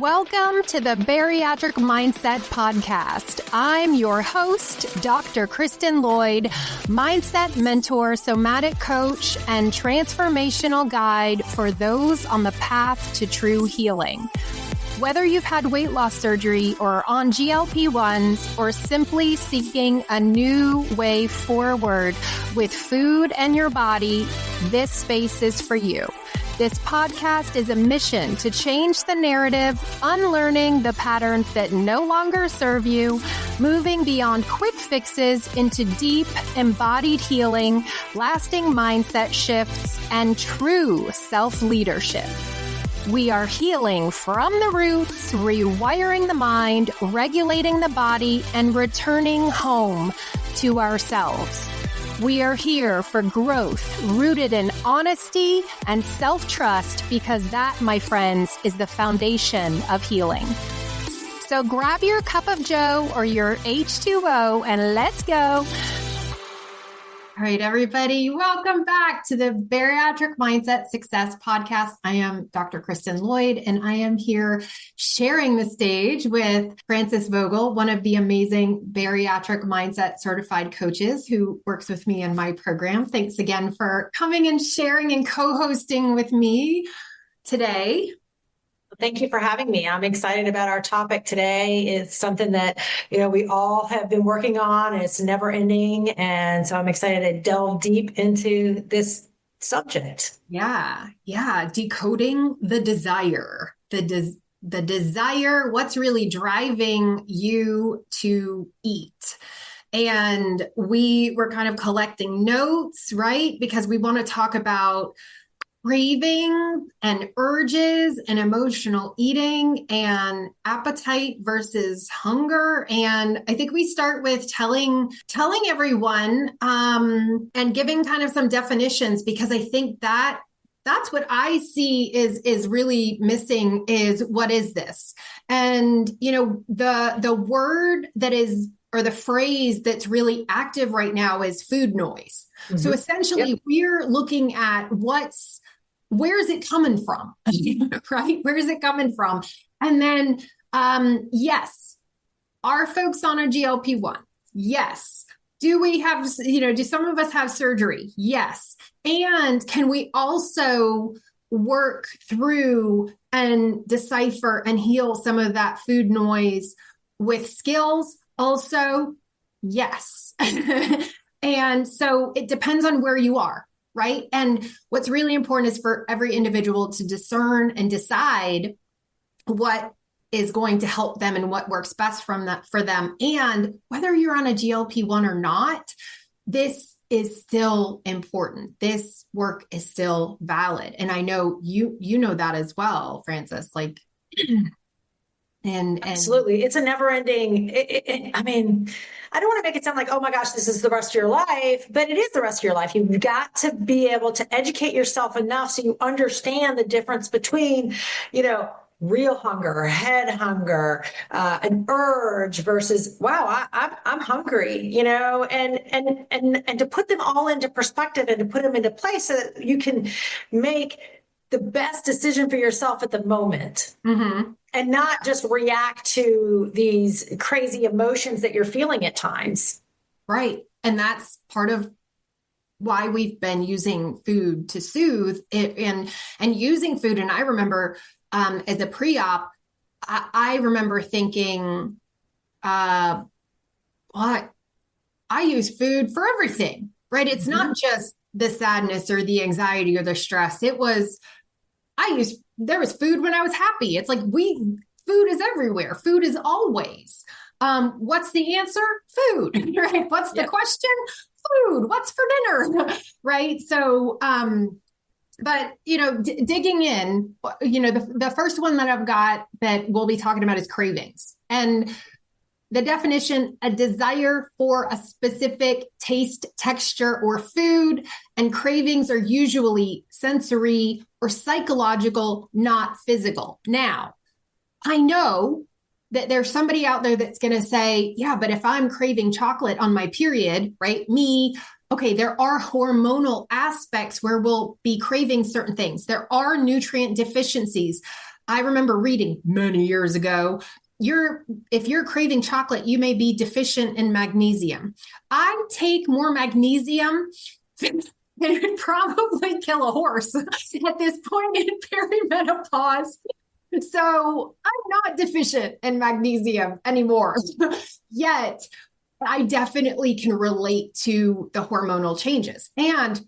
Welcome to the Bariatric Mindset Podcast. I'm your host, Dr. Kristen Lloyd, mindset mentor, somatic coach, and transformational guide for those on the path to true healing. Whether you've had weight loss surgery or on GLP-1s or simply seeking a new way forward with food and your body, this space is for you. This podcast is a mission to change the narrative, unlearning the patterns that no longer serve you, moving beyond quick fixes into deep, embodied healing, lasting mindset shifts, and true self-leadership. We are healing from the roots, rewiring the mind, regulating the body, and returning home to ourselves. We are here for growth rooted in honesty and self-trust because that, my friends, is the foundation of healing. So grab your cup of joe or your H2O and let's go. All right, everybody, welcome back to the Bariatric Mindset Success Podcast. I am Dr. Kristen Lloyd, and I am here sharing the stage with Frances Vogel, one of the amazing bariatric mindset certified coaches who works with me in my program. Thanks again for coming and sharing and co-hosting with me today. Thank you for having me. I'm excited about our topic today. It's something that, we all have been working on. And it's never ending. And so I'm excited to delve deep into this subject. Yeah. Decoding the desire, the desire, what's really driving you to eat. And we were kind of collecting notes, right? Because we want to talk about craving and urges and emotional eating and appetite versus hunger. And I think we start with telling everyone and giving kind of some definitions, because I think that's what I see is really missing is what is this? And, the word that is, or the phrase that's really active right now is food noise. Mm-hmm. So essentially we're looking at where is it coming from, right? Where is it coming from? And then, yes, are folks on a GLP-1? Yes. Do we have, do some of us have surgery? Yes. And can we also work through and decipher and heal some of that food noise with skills? Also, yes. And so it depends on where you are. Right. And what's really important is for every individual to discern and decide what is going to help them and what works best for them. And whether you're on a GLP-1 or not, this is still important. This work is still valid. And I know you know that as well, Frances, And absolutely. It's a never ending. I don't want to make it sound like, oh my gosh, this is the rest of your life, but it is the rest of your life. You've got to be able to educate yourself enough so you understand the difference between, real hunger, head hunger, an urge versus, wow, I'm hungry, and to put them all into perspective and to put them into place so that you can make the best decision for yourself at the moment. Mm-hmm. And not just react to these crazy emotions that you're feeling at times. Right. And that's part of why we've been using food to soothe it and using food. And I remember as a pre-op, I remember thinking, I use food for everything, right? It's not just the sadness or the anxiety or the stress. It was, there was food when I was happy. It's like food is everywhere. Food is always. What's the answer? Food, right? What's the question? Food. What's for dinner? Right. So, but, digging in, the first one that I've got that we'll be talking about is cravings. And the definition, a desire for a specific taste, texture, or food, and cravings are usually sensory or psychological, not physical. Now, I know that there's somebody out there that's going to say, yeah, but if I'm craving chocolate on my period, right? Okay, there are hormonal aspects where we'll be craving certain things. There are nutrient deficiencies. I remember reading many years ago, if you're craving chocolate, you may be deficient in magnesium. I take more magnesium than it would probably kill a horse at this point in perimenopause. So I'm not deficient in magnesium anymore. Yet I definitely can relate to the hormonal changes. And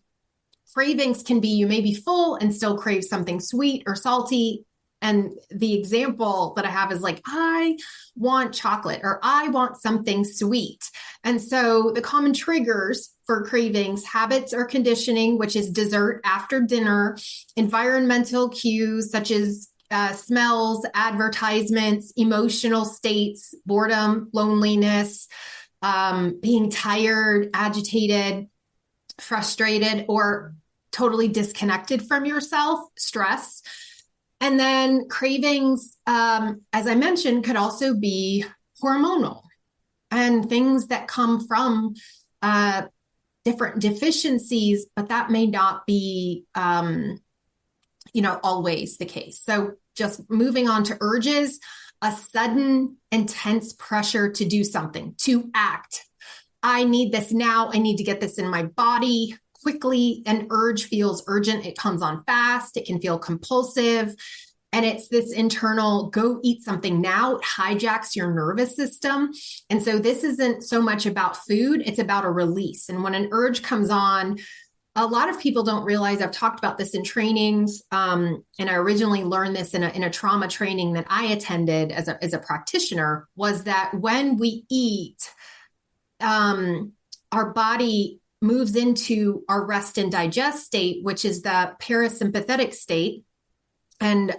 cravings can be, you may be full and still crave something sweet or salty. And the example that I have is like, I want chocolate or I want something sweet. And so the common triggers for cravings, habits or conditioning, which is dessert after dinner, environmental cues such as smells, advertisements, emotional states, boredom, loneliness, being tired, agitated, frustrated, or totally disconnected from yourself, stress. And then cravings, as I mentioned, could also be hormonal and things that come from different deficiencies, but that may not be, always the case. So just moving on to urges, a sudden, intense pressure to do something, to act. I need this now. I need to get this in my body quickly. An urge feels urgent. It comes on fast. It can feel compulsive. And it's this internal go eat something now. It hijacks your nervous system. And so this isn't so much about food. It's about a release. And when an urge comes on, a lot of people don't realize, I've talked about this in trainings, and I originally learned this in a trauma training that I attended as a practitioner, was that when we eat, our body moves into our rest and digest state, which is the parasympathetic state. And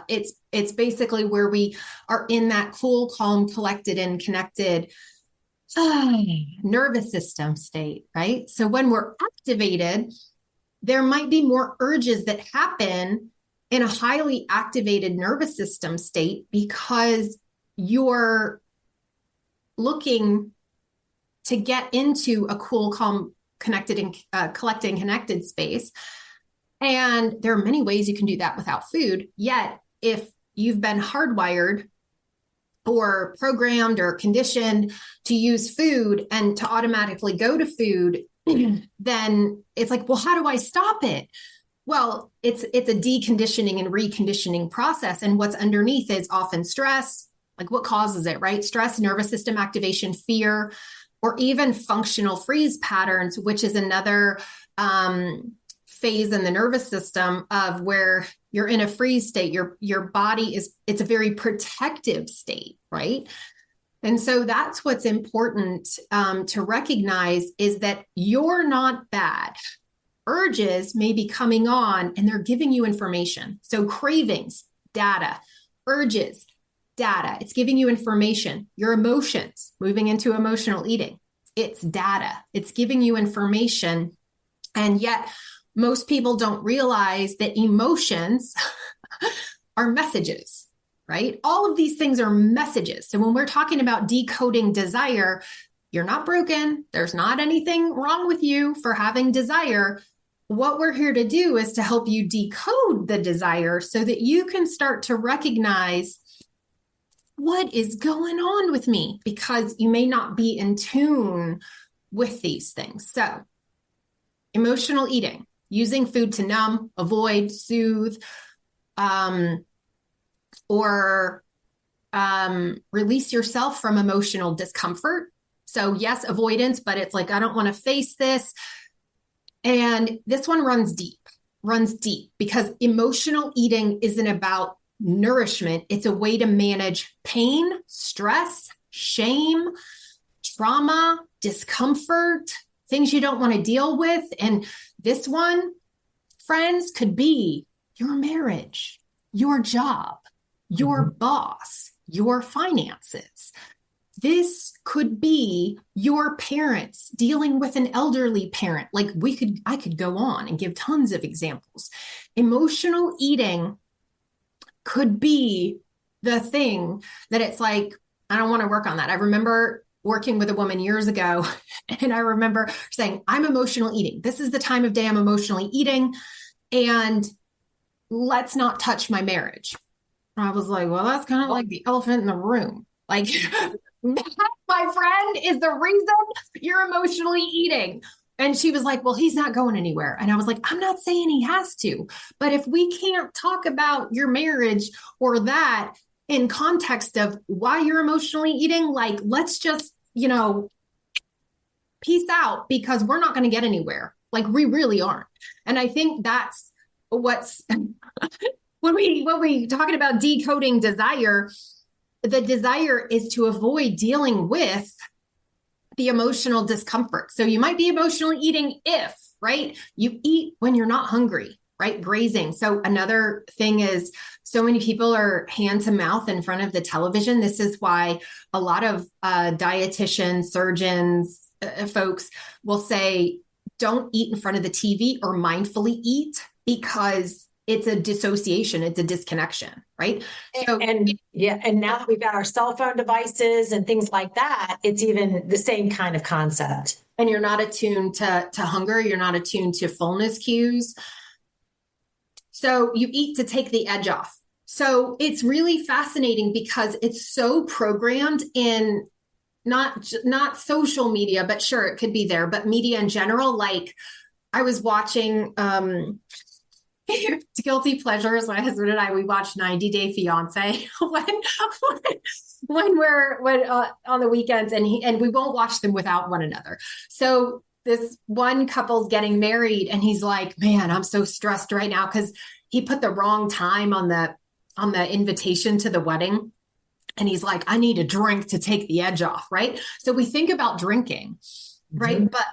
it's basically where we are in that cool, calm, collected, and connected nervous system state, right? So when we're activated, there might be more urges that happen in a highly activated nervous system state because you're looking to get into a cool, calm, connected, and collected and connected space. And there are many ways you can do that without food. Yet, if you've been hardwired or programmed or conditioned to use food and to automatically go to food, then it's like, well, how do I stop it? Well, it's a deconditioning and reconditioning process. And what's underneath is often stress, like what causes it, right? Stress, nervous system activation, fear, or even functional freeze patterns, which is another phase in the nervous system of where you're in a freeze state. Your body it's a very protective state, right? And so that's what's important to recognize, is that you're not bad. Urges may be coming on and they're giving you information. So cravings, data, urges, data. It's giving you information. Your emotions, moving into emotional eating, it's data. It's giving you information. And yet most people don't realize that emotions are messages, right? All of these things are messages. So when we're talking about decoding desire, you're not broken. There's not anything wrong with you for having desire. What we're here to do is to help you decode the desire so that you can start to recognize what is going on with me, because you may not be in tune with these things. So emotional eating, using food to numb, avoid, soothe, or release yourself from emotional discomfort. So yes, avoidance, but it's like, I don't want to face this. And this one runs deep, because emotional eating isn't about nourishment. It's a way to manage pain, stress, shame, trauma, discomfort, things you don't want to deal with. And this one, friends, could be your marriage, your job, your boss, your finances. This could be your parents dealing with an elderly parent. Like I could go on and give tons of examples. Emotional eating could be the thing that it's like, I don't want to work on that. I remember working with a woman years ago, and I remember saying, I'm emotional eating. This is the time of day I'm emotionally eating, and let's not touch my marriage. I was like, well, that's kind of like the elephant in the room. Like, that, my friend, is the reason you're emotionally eating. And she was like, well, he's not going anywhere. And I was like, I'm not saying he has to, but if we can't talk about your marriage or that in context of why you're emotionally eating, like, let's just, peace out because we're not going to get anywhere. Like, we really aren't. And I think that's what's when we talking about decoding desire, the desire is to avoid dealing with the emotional discomfort. So you might be emotionally eating if, right? You eat when you're not hungry, right? Grazing. So another thing is so many people are hand to mouth in front of the television. This is why a lot of dietitians, surgeons, folks will say, don't eat in front of the TV or mindfully eat because it's a dissociation, it's a disconnection, right? So, and now that we've got our cell phone devices and things like that, it's even the same kind of concept. and you're not attuned to hunger, you're not attuned to fullness cues. So you eat to take the edge off. So it's really fascinating because it's so programmed in not social media, but sure, it could be there, but media in general. Like, I was watching guilty pleasures. My husband and I, we watched 90 Day Fiance when on the weekends, and we won't watch them without one another. So this one couple's getting married, and he's like, "Man, I'm so stressed right now," because he put the wrong time on the invitation to the wedding. And he's like, I need a drink to take the edge off, right? So we think about drinking, right? Mm-hmm. But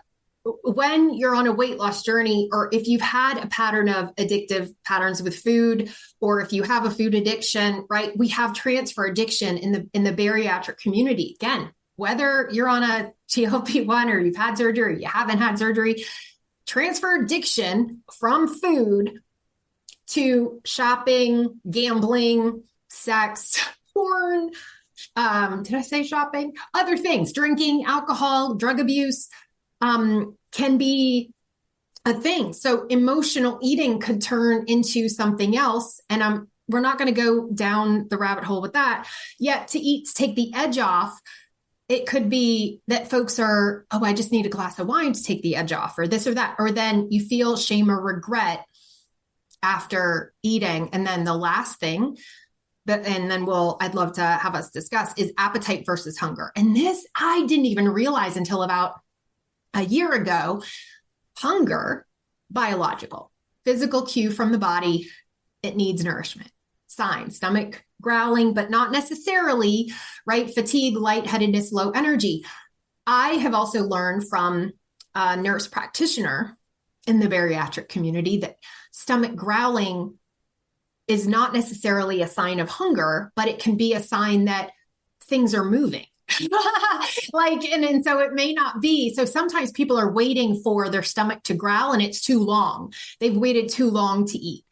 when you're on a weight loss journey, or if you've had a pattern of addictive patterns with food, or if you have a food addiction, right? We have transfer addiction in the bariatric community. Again, whether you're on a GLP-1 or you've had surgery, or you haven't had surgery, transfer addiction from food to shopping, gambling, sex, porn, did I say shopping? Other things, drinking, alcohol, drug abuse, can be a thing. So emotional eating could turn into something else. And we're not going to go down the rabbit hole with that. Yet to eat, to take the edge off, it could be that folks are, oh, I just need a glass of wine to take the edge off, or this or that. Or then you feel shame or regret after eating. And then the last thing, and then I'd love to have us discuss, is appetite versus hunger. And this I didn't even realize until about a year ago. Hunger, biological, physical cue from the body, it needs nourishment. Sign, stomach growling, but not necessarily, right? Fatigue, lightheadedness, low energy. I have also learned from a nurse practitioner in the bariatric community that stomach growling is not necessarily a sign of hunger, but it can be a sign that things are moving. And so it may not be. So sometimes people are waiting for their stomach to growl and it's too long. They've waited too long to eat.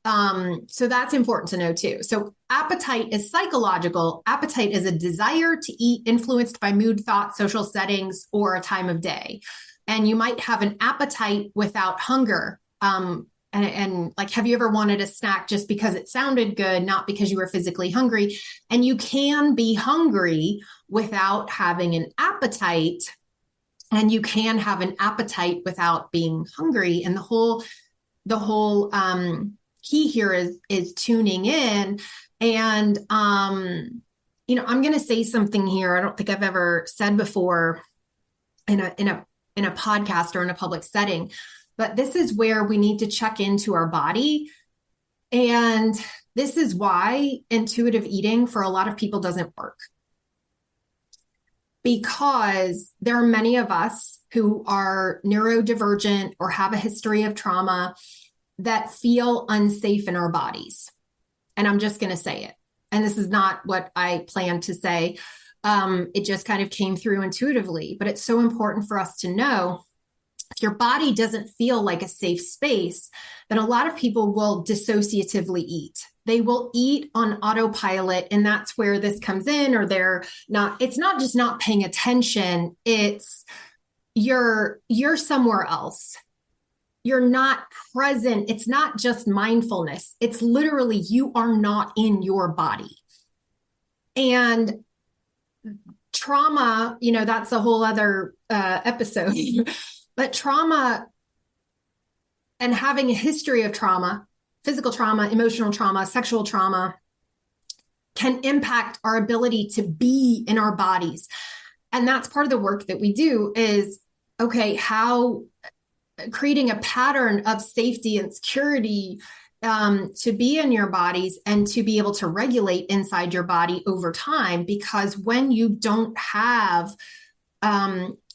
So that's important to know too. So appetite is psychological. Appetite is a desire to eat influenced by mood, thought, social settings, or a time of day. And you might have an appetite without hunger. And like, have you ever wanted a snack just because it sounded good, not because you were physically hungry? And you can be hungry without having an appetite, and you can have an appetite without being hungry. And the whole key here is tuning in. And I'm going to say something here I don't think I've ever said before in a podcast or in a public setting. But this is where we need to check into our body. And this is why intuitive eating for a lot of people doesn't work. Because there are many of us who are neurodivergent or have a history of trauma that feel unsafe in our bodies. And I'm just going to say it. And this is not what I planned to say. It just kind of came through intuitively. But it's so important for us to know, if your body doesn't feel like a safe space, then a lot of people will dissociatively eat. They will eat on autopilot. And that's where this comes in, or it's not just not paying attention. It's you're somewhere else. you're not present. It's not just mindfulness. It's literally you are not in your body. And trauma, that's a whole other episode. But trauma and having a history of trauma, physical trauma, emotional trauma, sexual trauma, can impact our ability to be in our bodies. And that's part of the work that we do is, okay, how creating a pattern of safety and security to be in your bodies and to be able to regulate inside your body over time. Because when you don't have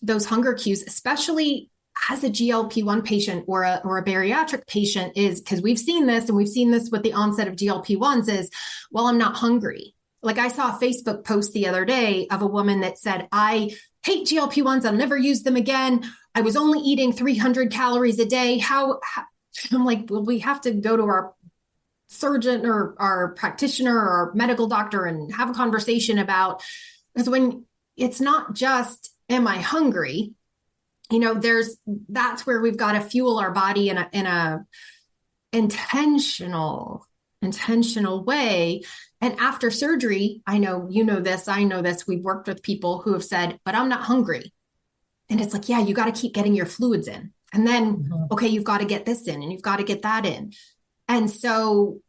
those hunger cues, especially as a GLP-1 patient or a bariatric patient, is because we've seen this, and we've seen this with the onset of GLP-1s is, well, I'm not hungry. Like I saw a Facebook post the other day of a woman that said, I hate GLP-1s. I'll never use them again. I was only eating 300 calories a day. How I'm like, well, we have to go to our surgeon or our practitioner or our medical doctor and have a conversation about, because when it's not just, am I hungry? That's where we've got to fuel our body in a intentional way. And after surgery, I know this, we've worked with people who have said, but I'm not hungry. And it's like, yeah, you got to keep getting your fluids in. And then, okay, you've got to get this in and you've got to get that in. And so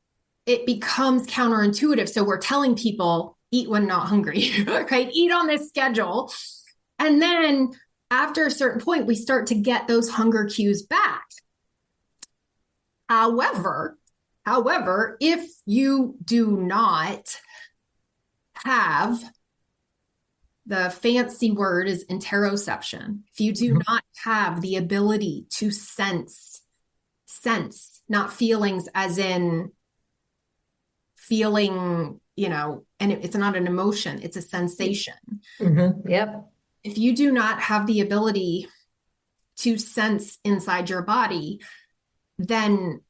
it becomes counterintuitive. So we're telling people, eat when not hungry, right? Eat on this schedule. And then after a certain point, we start to get those hunger cues back. However, if you do not have, the fancy word is interoception. If you do not have the ability to sense, not feelings as in feeling, and it's not an emotion, it's a sensation. Yep. If you do not have the ability to sense inside your body, then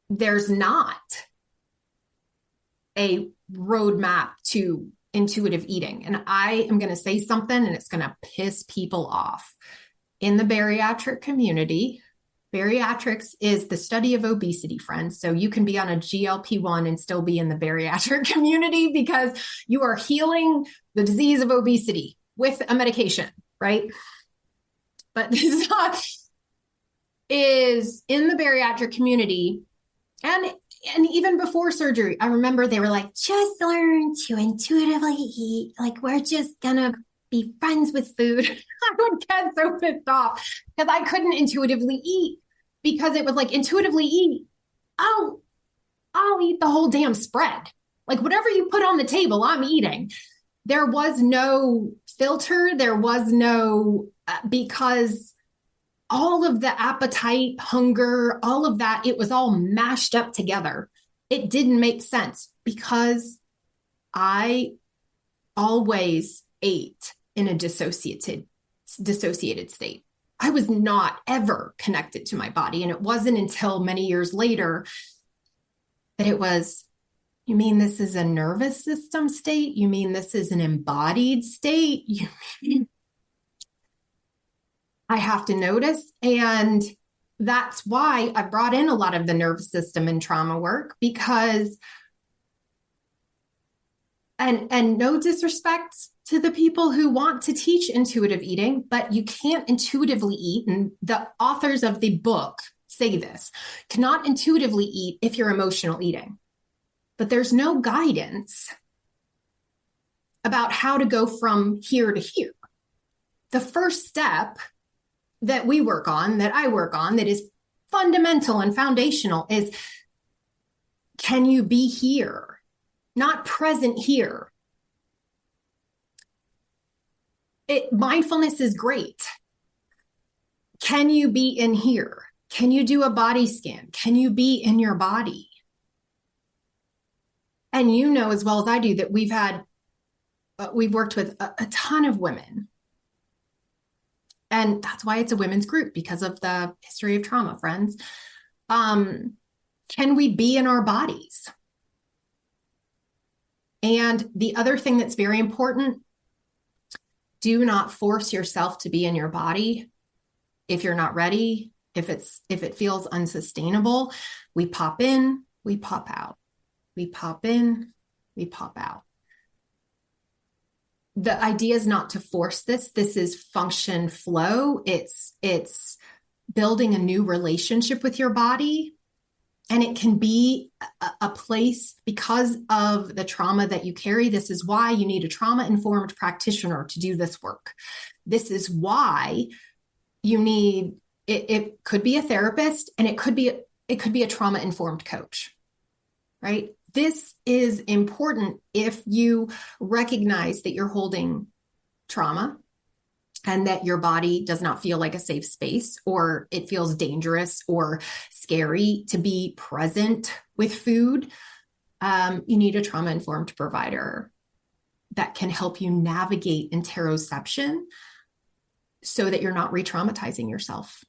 there's not a roadmap to intuitive eating. And I am going to say something and it's going to piss people off. In the bariatric community, bariatrics is the study of obesity, friends. So you can be on a GLP-1 and still be in the bariatric community because you are healing the disease of obesity with a medication, right? But this is in the bariatric community. And even before surgery, I remember they were like, just learn to intuitively eat. Like, we're just going to be friends with food. I would get so pissed off because I couldn't intuitively eat, because it was like, intuitively eat. I'll eat the whole damn spread. Like, whatever you put on the table, I'm eating. There was no filter. There was no, because all of the appetite, hunger, all of that, it was all mashed up together. It didn't make sense because I always ate in a dissociated state. I was not ever connected to my body. And it wasn't until many years later that it was, you mean this is a nervous system state? You mean this is an embodied state? I have to notice. And that's why I brought in a lot of the nervous system and trauma work, because, and no disrespect to the people who want to teach intuitive eating, but you can't intuitively eat. And the authors of the book say this, cannot intuitively eat if you're emotional eating. But there's no guidance about how to go from here to here. The first step that we work on, that I work on, that is fundamental and foundational is, can you be here? Not present here. Mindfulness is great. Can you be in here? Can you do a body scan? Can you be in your body? And you know as well as I do that we've worked with a ton of women. And that's why it's a women's group, because of the history of trauma, friends. Can we be in our bodies? And the other thing that's very important, do not force yourself to be in your body if you're not ready, If it feels unsustainable, we pop in, we pop out. We pop in, we pop out. The idea is not to force this. This is function flow. It's building a new relationship with your body. And it can be a place because of the trauma that you carry. This is why you need a trauma-informed practitioner to do this work. This is why you need it could be a therapist, and it could be a trauma-informed coach, right? This is important if you recognize that you're holding trauma and that your body does not feel like a safe space, or it feels dangerous or scary to be present with food. You need a trauma-informed provider that can help you navigate interoception so that you're not re-traumatizing yourself.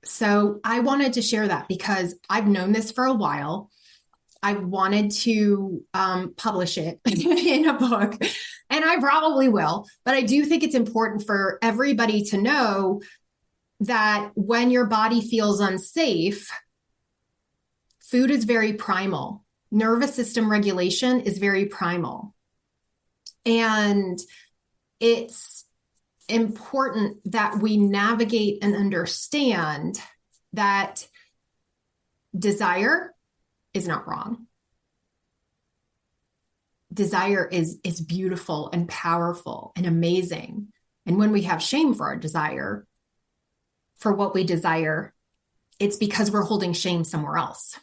So I wanted to share that because I've known this for a while. I wanted to publish it in a book, and I probably will, but I do think it's important for everybody to know that when your body feels unsafe, food is very primal. Nervous system regulation is very primal. And it's important that we navigate and understand that desire is not wrong. Desire is beautiful and powerful and amazing. And when we have shame for our desire, for what we desire, it's because we're holding shame somewhere else.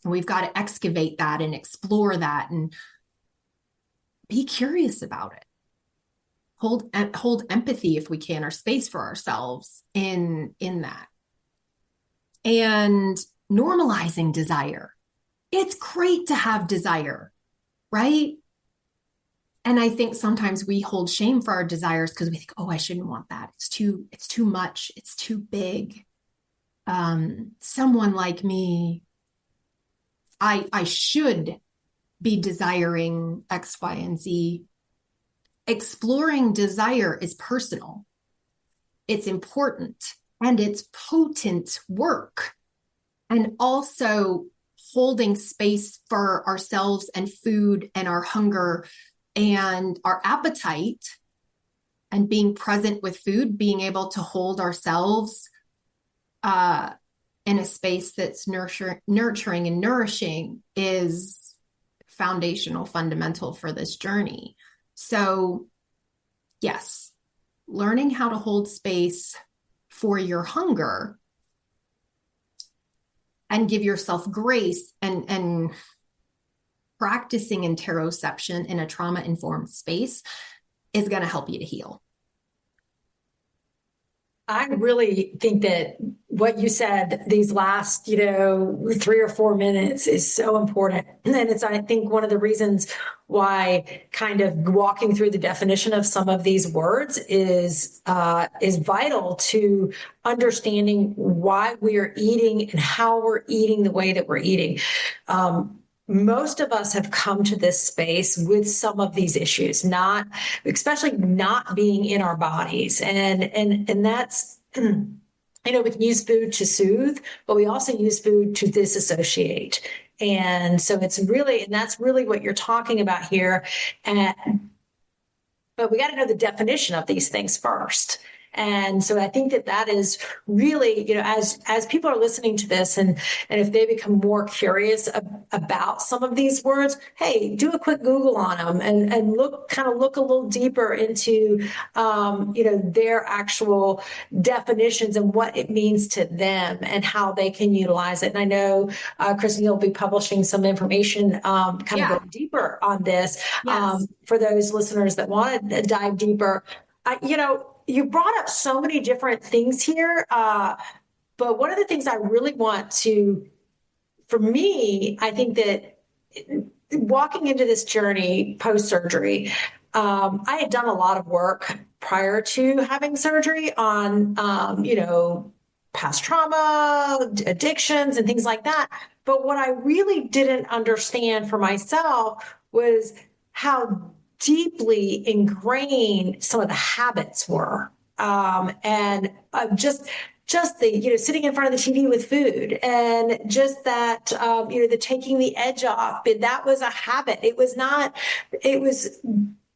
And we've got to excavate that and explore that and be curious about it. Hold empathy if we can, or space for ourselves in that. And normalizing desire. It's great to have desire, right? And I think sometimes we hold shame for our desires because we think, oh, I shouldn't want that. It's too much. It's too big. Someone like me, I should be desiring X, Y, and Z. Exploring desire is personal. It's important, and it's potent work. And also holding space for ourselves and food and our hunger and our appetite, and being present with food, being able to hold ourselves in a space that's nurturing and nourishing is foundational, fundamental for this journey. So yes, learning how to hold space for your hunger and give yourself grace and practicing interoception in a trauma-informed space is going to help you to heal. I really think that what you said these last, 3 or 4 minutes is so important. And it's, I think, one of the reasons why kind of walking through the definition of some of these words is vital to understanding why we are eating and how we're eating the way that we're eating. Most of us have come to this space with some of these issues, especially not being in our bodies. And that's, we can use food to soothe, but we also use food to disassociate. And so that's really what you're talking about here. But we got to know the definition of these things first. And so I think that is really, as people are listening to this and if they become more curious about some of these words, hey, do a quick Google on them and look a little deeper into, their actual definitions and what it means to them and how they can utilize it. And I know, Kristen, you'll be publishing some information of go deeper on this. Yes. For those listeners that want to dive deeper. You brought up so many different things here, but one of the things I really want for me, I think that walking into this journey post-surgery, I had done a lot of work prior to having surgery on, past trauma, addictions, and things like that. But what I really didn't understand for myself was how deeply ingrained some of the habits were. And just just the, sitting in front of the TV with food, and just that, the taking the edge off. That was a habit. It was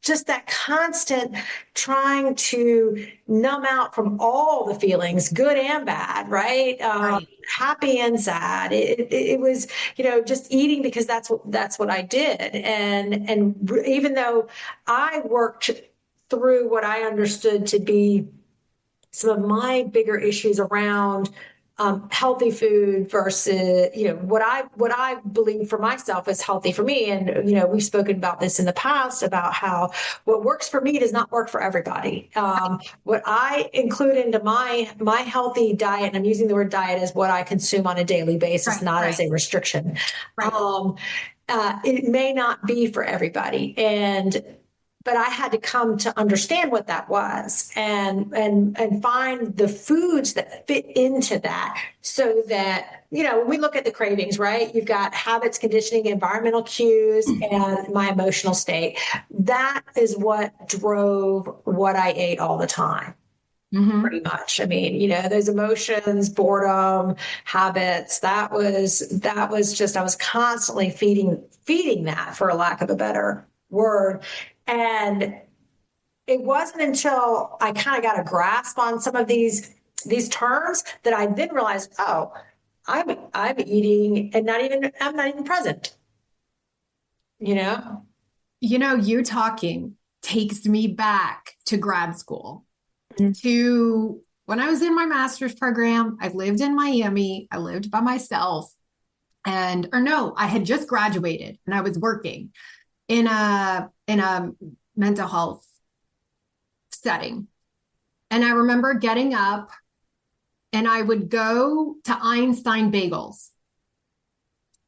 just that constant trying to numb out from all the feelings, good and bad, right? Right. Happy and sad. It was, just eating because that's what I did. And even though I worked through what I understood to be some of my bigger issues around healthy food versus what I believe for myself is healthy for me. And we've spoken about this in the past about how what works for me does not work for everybody. What I include into my healthy diet, and I'm using the word diet as what I consume on a daily basis, Right. not Right. as a restriction. Right. It may not be for everybody, but I had to come to understand what that was, and find the foods that fit into that, so that, when we look at the cravings, right? You've got habits, conditioning, environmental cues, and my emotional state. That is what drove what I ate all the time. Pretty Mm-hmm. much. I mean, those emotions, boredom, habits, that was just, I was constantly feeding that, for a lack of a better word. And it wasn't until I kind of got a grasp on some of these terms that I then realized, oh, I'm eating and I'm not even present, you know? You talking takes me back to grad school, Mhm. to when I was in my master's program. I lived in Miami. I lived by myself. Or no, I had just graduated and I was working in a mental health setting. And I remember getting up and I would go to Einstein Bagels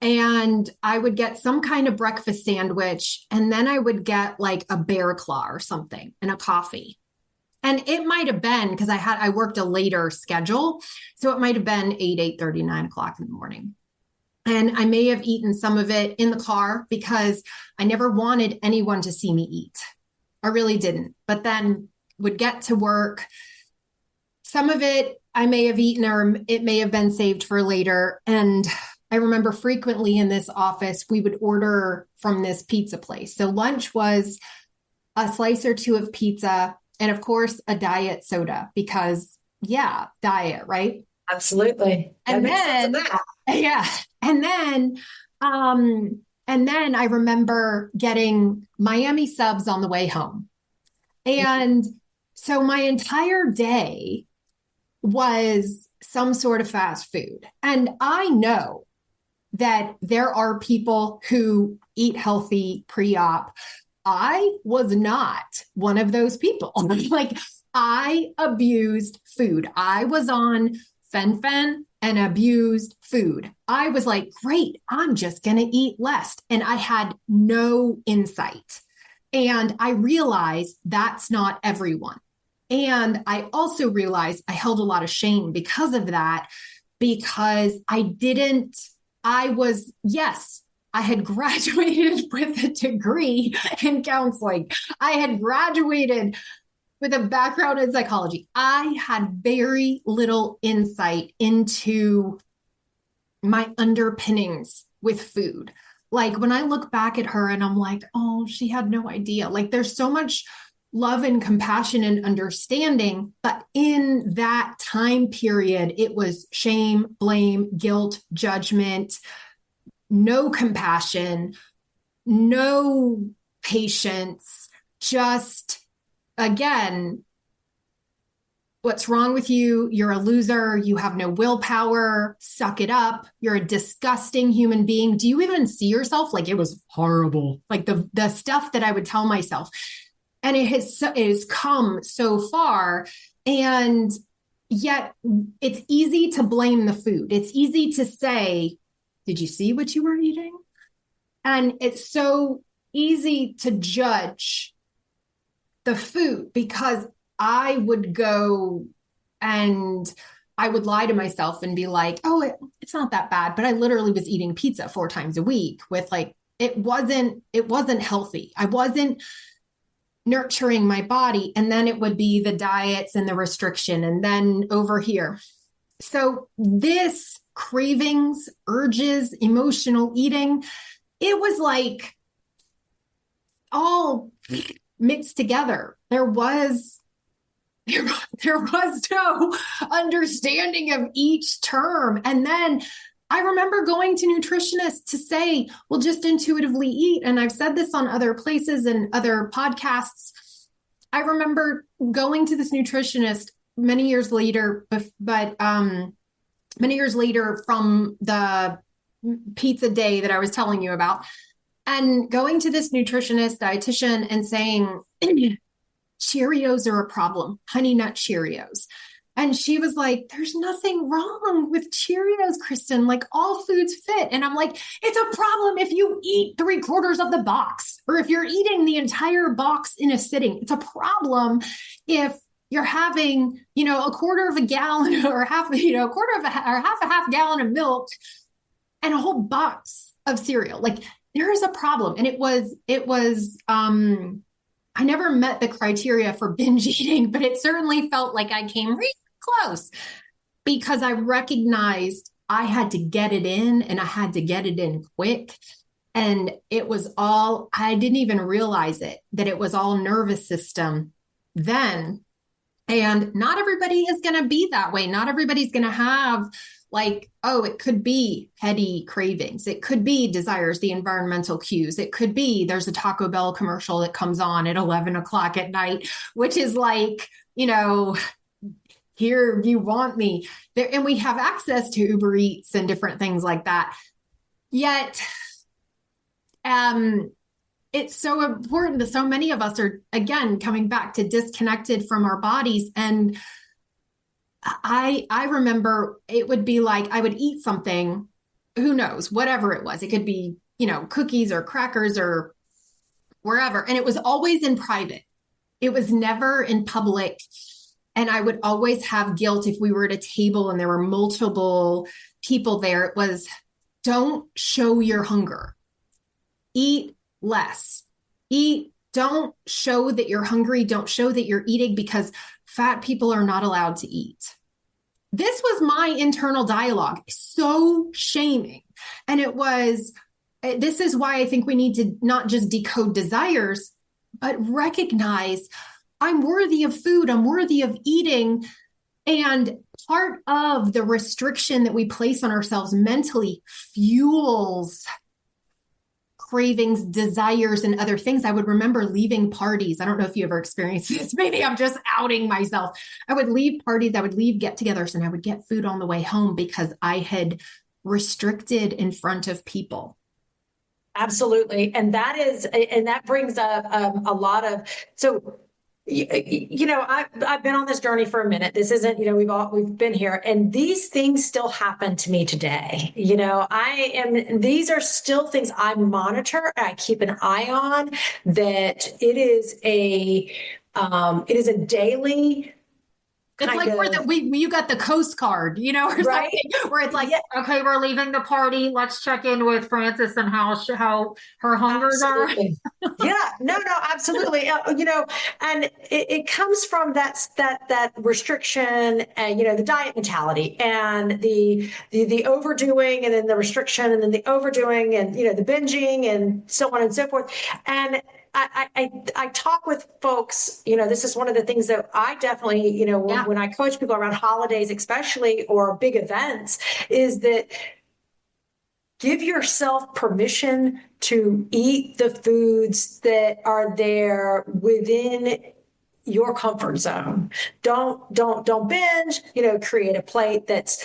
and I would get some kind of breakfast sandwich. And then I would get like a bear claw or something and a coffee. And it might have been because I worked a later schedule. So it might have been 8:30, 9 o'clock in the morning. And I may have eaten some of it in the car because I never wanted anyone to see me eat. I really didn't. But then would get to work. Some of it I may have eaten, or it may have been saved for later. And I remember frequently in this office, we would order from this pizza place. So lunch was a slice or two of pizza, and of course, a diet soda because, yeah, diet, right? Absolutely. That And makes sense of then, that. yeah, and then, I remember getting Miami subs on the way home. And so my entire day was some sort of fast food. And I know that there are people who eat healthy pre-op. I was not one of those people. Like, I abused food. I was on fen and abused food. I was like, great, I'm just going to eat less. And I had no insight. And I realized that's not everyone. And I also realized I held a lot of shame because of that, because yes, I had graduated with a degree in counseling. I had graduated with a background in psychology. I had very little insight into my underpinnings with food. Like, when I look back at her and I'm like, oh, she had no idea. Like, there's so much love and compassion and understanding. But in that time period, it was shame, blame, guilt, judgment, no compassion, no patience, just, again, what's wrong with you? You're a loser. You have no willpower. Suck it up. You're a disgusting human being. Do you even see yourself? Like, it was horrible. Like the stuff that I would tell myself. And it has come so far. And yet it's easy to blame the food. It's easy to say, did you see what you were eating? And it's so easy to judge the food because I would go and I would lie to myself and be like, oh, it's not that bad. But I literally was eating pizza 4 times a week with, like, it wasn't healthy. I wasn't nurturing my body. And then it would be the diets and the restriction. And then over here, So this cravings, urges, emotional eating, it was like all mixed together. There was no understanding of each term. And then I remember going to nutritionists to say, well, just intuitively eat. And I've said this on other places and other podcasts. I remember going to this nutritionist many years later, but many years later from the pizza day that I was telling you about, and going to this nutritionist, dietitian, and saying, Cheerios are a problem, Honey Nut Cheerios. And she was like, there's nothing wrong with Cheerios, Kristen. Like all foods fit. And I'm like, it's a problem if you eat 3/4 of the box or if you're eating the entire box in a sitting. It's a problem if you're having, a quarter of a gallon or half, a quarter of or half a gallon of milk and a whole box of cereal. Like there is a problem. And I never met the criteria for binge eating, but it certainly felt like I came really close because I recognized I had to get it in and I had to get it in quick. And I didn't even realize that it was all nervous system then. And not everybody is going to be that way. Not everybody's going to have like, oh, it could be heady cravings. It could be desires, the environmental cues. It could be there's a Taco Bell commercial that comes on at 11 o'clock at night, which is like, here you want me there. And we have access to Uber Eats and different things like that. Yet, it's so important that so many of us are, again, coming back to disconnected from our bodies. And I remember it would be like I would eat something, who knows, whatever it was. It could be, cookies or crackers or wherever. And it was always in private. It was never in public. And I would always have guilt if we were at a table and there were multiple people there. It was, don't show your hunger. Eat less. Don't show that you're hungry. Don't show that you're eating because fat people are not allowed to eat. This was my internal dialogue, so shaming. And this is why I think we need to not just decode desires, but recognize I'm worthy of food, I'm worthy of eating. And part of the restriction that we place on ourselves mentally fuels cravings, desires, and other things. I would remember leaving parties. I don't know if you ever experienced this. Maybe I'm just outing myself. I would leave parties, I would leave get-togethers, and I would get food on the way home because I had restricted in front of people. Absolutely. And that brings up a lot of, so I've been on this journey for a minute. This isn't, we've been here, and these things still happen to me today. These are still things I monitor, I keep an eye on, that it is a daily. It's like you got the Coast Guard, or right? something, where it's like, okay, we're leaving the party. Let's check in with Frances and how her hungers are. Yeah, no, absolutely. And it comes from that restriction and, the diet mentality and the overdoing and then the restriction and then the overdoing and, the binging and so on and so forth. And I talk with folks, this is one of the things that I definitely, when I coach people around holidays, especially, or big events, is that give yourself permission to eat the foods that are there within your comfort zone. Don't binge, create a plate that's,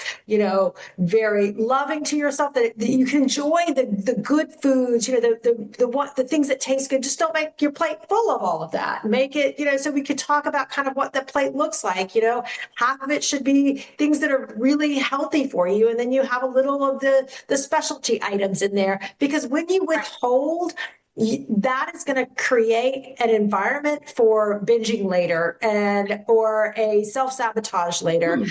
very loving to yourself, that you can enjoy the good foods, the things that taste good. Just don't make your plate full of all of that. Make it, so we could talk about kind of what the plate looks like. Half of it should be things that are really healthy for you. And then you have a little of the specialty items in there, because when you withhold, that is going to create an environment for binging later or a self-sabotage later.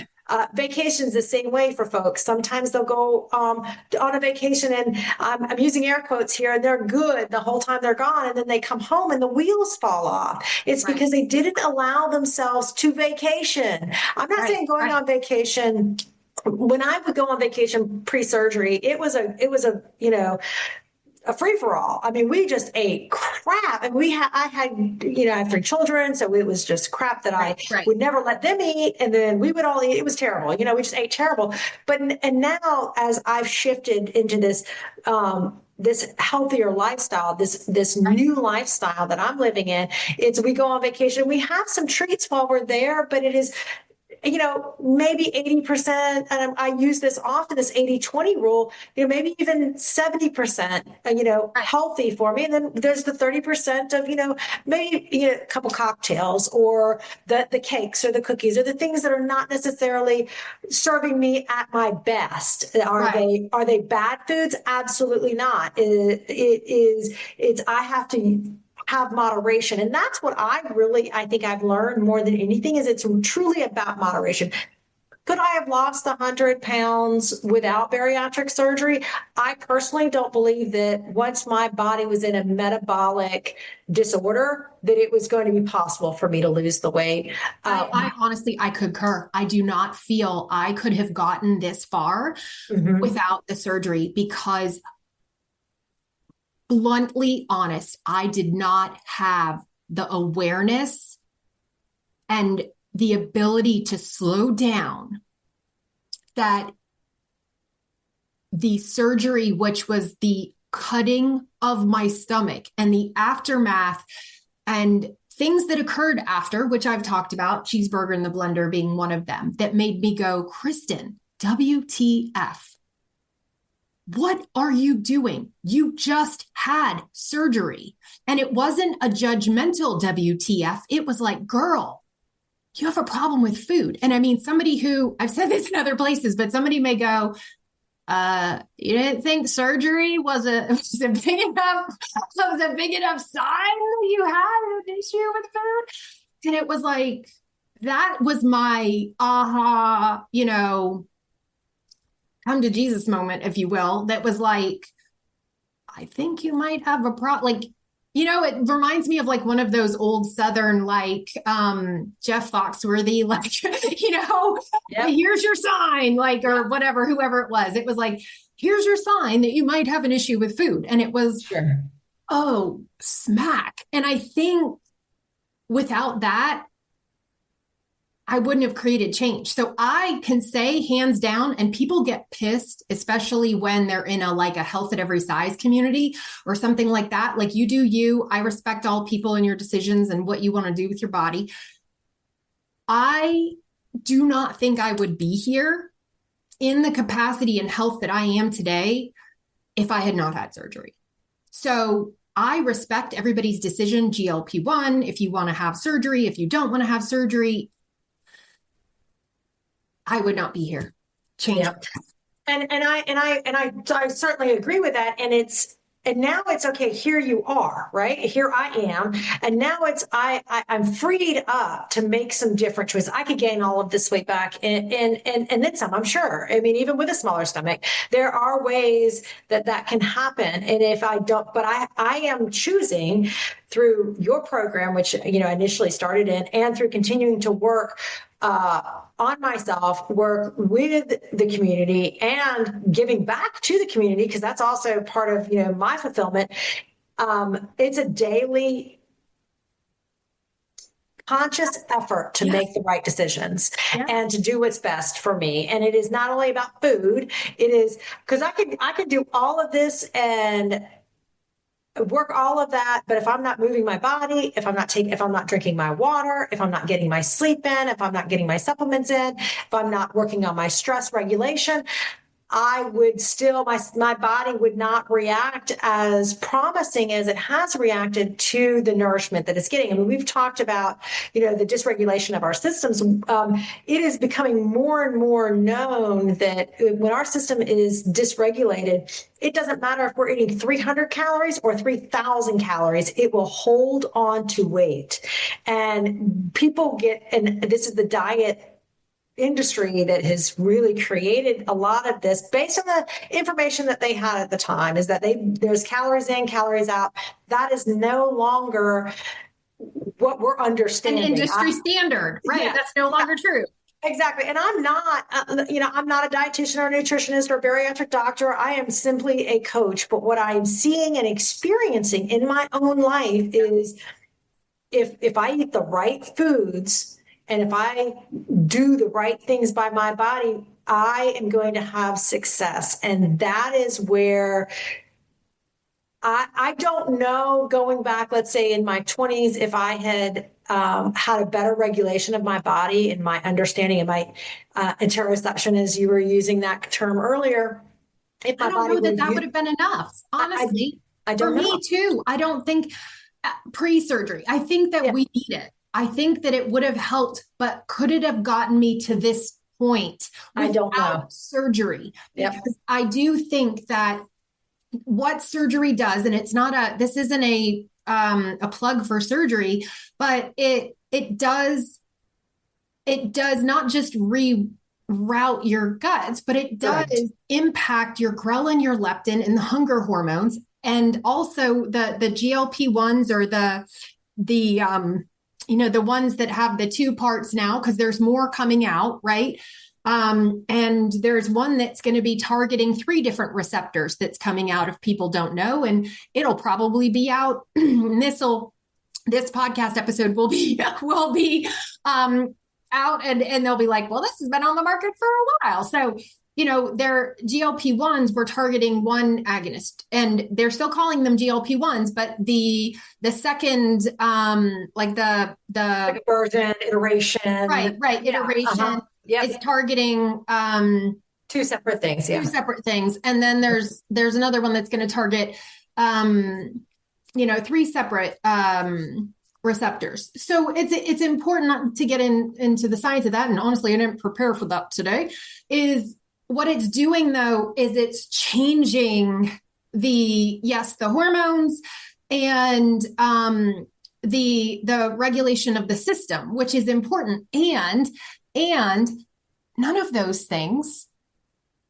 Vacations the same way for folks. Sometimes they'll go on a vacation, and I'm using air quotes here, and they're good the whole time they're gone, and then they come home and the wheels fall off. It's because they didn't allow themselves to vacation. I'm not saying going on vacation when I would go on vacation pre-surgery, it was a a free for all. I mean, we just ate crap, and I had, I have three children, so it was just crap that I Right, right, would never let them eat, and then we would all eat. It was terrible. We just ate terrible. But and now, as I've shifted into this healthier lifestyle, this right, new lifestyle that I'm living in, it's we go on vacation, we have some treats while we're there, but it is maybe 80%, and I use this often, this 80-20 rule, maybe even 70%, right, healthy for me. And then there's the 30% of, maybe a couple cocktails or the cakes or the cookies or the things that are not necessarily serving me at my best. Are right. they bad foods? Absolutely not. It's I have to have moderation. And that's what I think I've learned more than anything is it's truly about moderation. Could I have lost 100 pounds without bariatric surgery? I personally don't believe that once my body was in a metabolic disorder, that it was going to be possible for me to lose the weight. I honestly, I concur. I do not feel I could have gotten this far Mhm. without the surgery because, bluntly honest, I did not have the awareness and the ability to slow down that the surgery, which was the cutting of my stomach and the aftermath and things that occurred after, which I've talked about, cheeseburger in the blender being one of them, that made me go, Kristen, WTF? What are you doing? You just had surgery. And it wasn't a judgmental WTF. It was like, girl, you have a problem with food. And I mean, somebody who, I've said this in other places, but somebody may go, you didn't think surgery was a big enough sign that you had an issue with food? And it was like, that was my aha, come to Jesus moment, if you will, that was like, I think you might have a problem. Like, it reminds me of like one of those old Southern, like Jeff Foxworthy, like, Yep. here's your sign, like, or whatever, whoever it was. It was like, here's your sign that you might have an issue with food. And it was, Sure. oh, smack. And I think without that, I wouldn't have created change. So I can say hands down, and people get pissed, especially when they're in a health at every size community or something like that. Like, you do you. I respect all people and your decisions and what you want to do with your body. I do not think I would be here in the capacity and health that I am today if I had not had surgery. So I respect everybody's decision, GLP-1, if you want to have surgery, if you don't want to have surgery, I would not be here. Change. Yep. And I certainly agree with that. And now it's okay. Here you are, right? Here I am, and now I'm freed up to make some different choices. I could gain all of this weight back, and then some. I'm sure. I mean, even with a smaller stomach, there are ways that can happen. And if I don't, but I am choosing through your program, which initially started in, and through continuing to work on myself, work with the community, and giving back to the community, because that's also part of my fulfillment. It's a daily conscious effort to Yes. make the right decisions Yes. and to do what's best for me. And it is not only about food, it is because I could do all of this and work all of that, but if I'm not moving my body, if I'm not drinking my water, if I'm not getting my sleep in, if I'm not getting my supplements in, if I'm not working on my stress regulation, I would still, my body would not react as promising as it has reacted to the nourishment that it's getting. I mean, we've talked about, the dysregulation of our systems. It is becoming more and more known that when our system is dysregulated, it doesn't matter if we're eating 300 calories or 3,000 calories, it will hold on to weight. And and this is the diet industry that has really created a lot of this based on the information that they had at the time, is that there's calories in, calories out. That is no longer what we're An understanding. industry standard, right? Yeah, That's no yeah. longer true. Exactly. And I'm not, I'm not a dietitian or a nutritionist or bariatric doctor. I am simply a coach. But what I'm seeing and experiencing in my own life is if I eat the right foods and if I do the right things by my body, I am going to have success. And that is where I don't know, going back, let's say in my 20s, if I had had a better regulation of my body and my understanding of my interoception, as you were using that term earlier, if I my don't body know were that that would you, have been enough, I, honestly. I For don't me know. too. I don't think pre-surgery. I think that Yeah, we need it. I think that it would have helped, but could it have gotten me to this point I don't know. without surgery? Yep. Because I do think that what surgery does, and it's not this isn't a plug for surgery, but it does not just reroute your guts, but it Correct. does impact your ghrelin, your leptin, and the hunger hormones, and also the GLP-1s, or the ones that have the two parts now, because there's more coming out, right? And there's one that's going to be targeting three different receptors that's coming out, if people don't know, and it'll probably be out. This podcast episode will be out, and they'll be like, well, this has been on the market for a while. So, their GLP-1s were targeting one agonist, and they're still calling them GLP-1s, but the second, like the Second version, iteration. right Yeah. Uh-huh. iteration Yep. is targeting Two separate things. two Yeah. separate things. And then there's another one that's going to target three separate receptors. So it's important to get into the science of that. And honestly, I didn't prepare for that today. Is what it's doing, though, is it's changing the hormones and the regulation of the system, which is important. And none of those things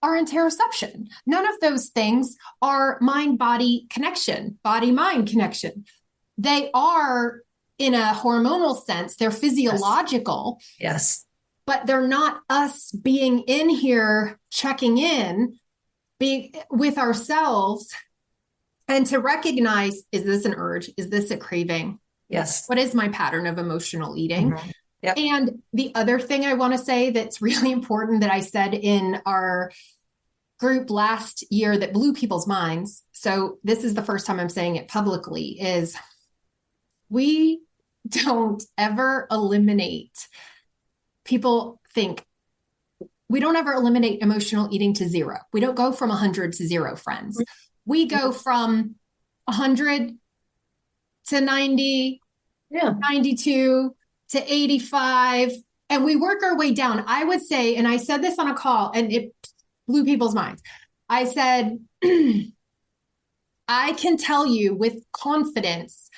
are interoception. None of those things are mind-body connection, body-mind connection. They are, in a hormonal sense, they're physiological. Yes. But they're not us being in here checking in with ourselves and to recognize, is this an urge? Is this a craving? Yes. What is my pattern of emotional eating? Mm-hmm. Yep. And the other thing I want to say that's really important, that I said in our group last year that blew people's minds, so this is the first time I'm saying it publicly, is we don't ever eliminate, people think, we don't ever eliminate emotional eating to zero. We don't go from 100 to zero, friends. We go from 100 to 90, 92 to 85, and we work our way down. I would say, and I said this on a call, and it blew people's minds. I said, I can tell you with confidence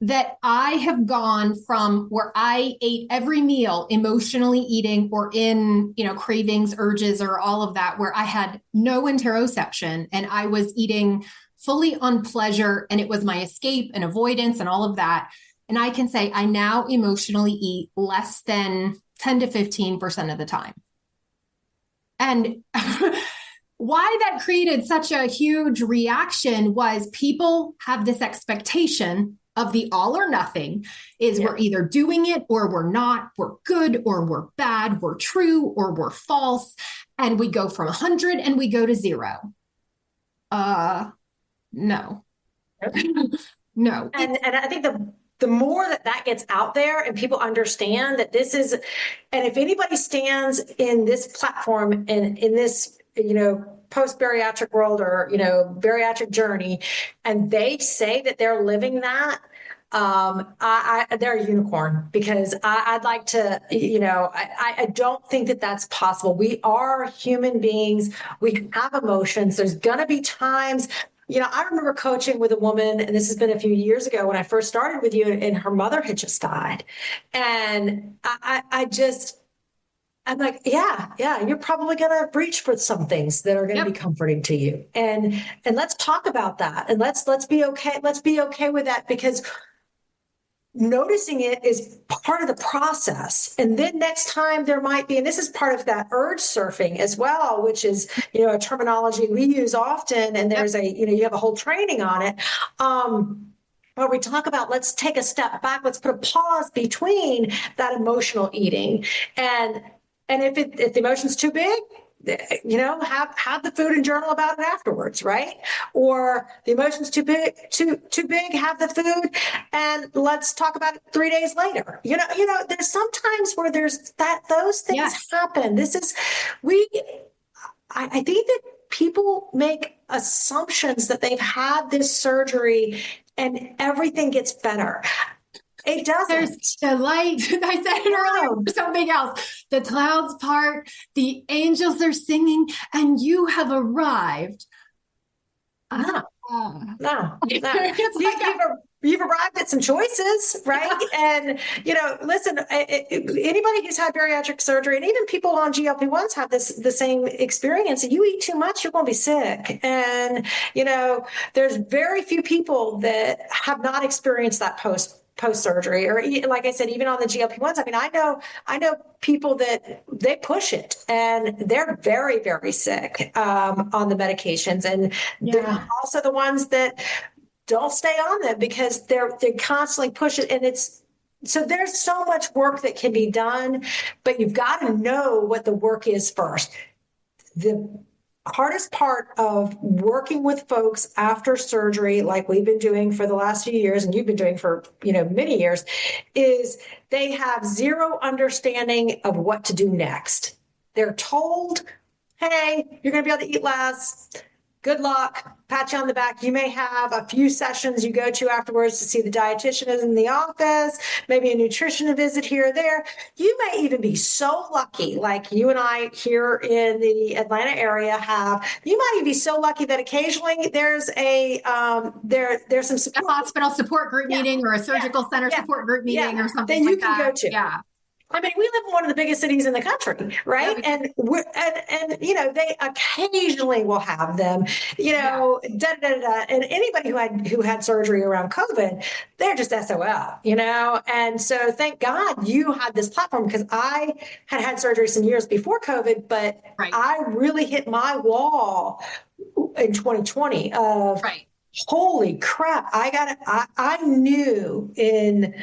that I have gone from where I ate every meal emotionally eating, or in, cravings, urges, or all of that, where I had no interoception and I was eating fully on pleasure, and it was my escape and avoidance and all of that. And I can say I now emotionally eat less than 10 to 15% of the time. And why that created such a huge reaction was people have this expectation of the all or nothing, is we're either doing it or we're not, we're good or we're bad, we're true or we're false. And we go from 100 and we go to zero. No. No. And I think the more that gets out there and people understand that this is, and if anybody stands in this platform and in this, post bariatric world, or, bariatric journey, and they say that they're living that, they're a unicorn, because I'd like to, I don't think that that's possible. We are human beings. We have emotions. There's going to be times. I remember coaching with a woman, and this has been a few years ago when I first started with you, and her mother had just died. And I'm like, yeah, you're probably going to reach for some things that are going to be comforting to you. And let's talk about that. And let's be okay. Let's be okay with that, because noticing it is part of the process. And then next time there might be, and this is part of that urge surfing as well, which is, a terminology we use often. And there's you have a whole training on it. Where we talk about, let's take a step back, let's put a pause between that emotional eating. And if the emotion's too big, have the food and journal about it afterwards, right? Or the emotion's too big, have the food and let's talk about it 3 days later. There's sometimes where those things happen. I think that people make assumptions that they've had this surgery and everything gets better. It doesn't. There's the light. I said it earlier for something else. The clouds part, the angels are singing, and you have arrived. No. You've arrived at some choices, right? And, listen, anybody who's had bariatric surgery and even people on GLP-1s have the same experience. You eat too much, you're going to be sick. And, there's very few people that have not experienced that post-surgery, or like I said, even on the GLP-1s. I mean, I know people that they push it and they're very, very sick on the medications. And they're also the ones that don't stay on them because they constantly push it. And so there's so much work that can be done, but you've got to know what the work is first. The hardest part of working with folks after surgery, like we've been doing for the last few years, and you've been doing for, many years, is they have zero understanding of what to do next. They're told, hey, you're going to be able to eat less. Good luck. Pat you on the back. You may have a few sessions you go to afterwards to see the dietitian in the office, maybe a nutrition visit here or there. You may even be so lucky, like you and I here in the Atlanta area have. You might even be so lucky that occasionally there's there's some support. A hospital support group meeting or a surgical center support group meeting or something that you like can that. Go to. Yeah. I mean, we live in one of the biggest cities in the country, right? And they occasionally will have them, And anybody who had surgery around COVID, they're just SOL, And so thank God you had this platform, because I had surgery some years before COVID, but I really hit my wall in 2020 of holy crap, I knew in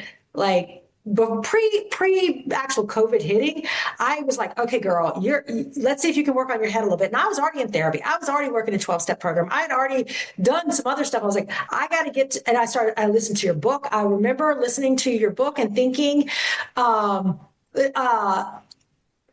but pre actual COVID hitting, I was like, okay, girl, let's see if you can work on your head a little bit. And I was already in therapy. I was already working a 12-step program. I had already done some other stuff. I was like, I got to get to, and I listened to your book. I remember listening to your book and thinking,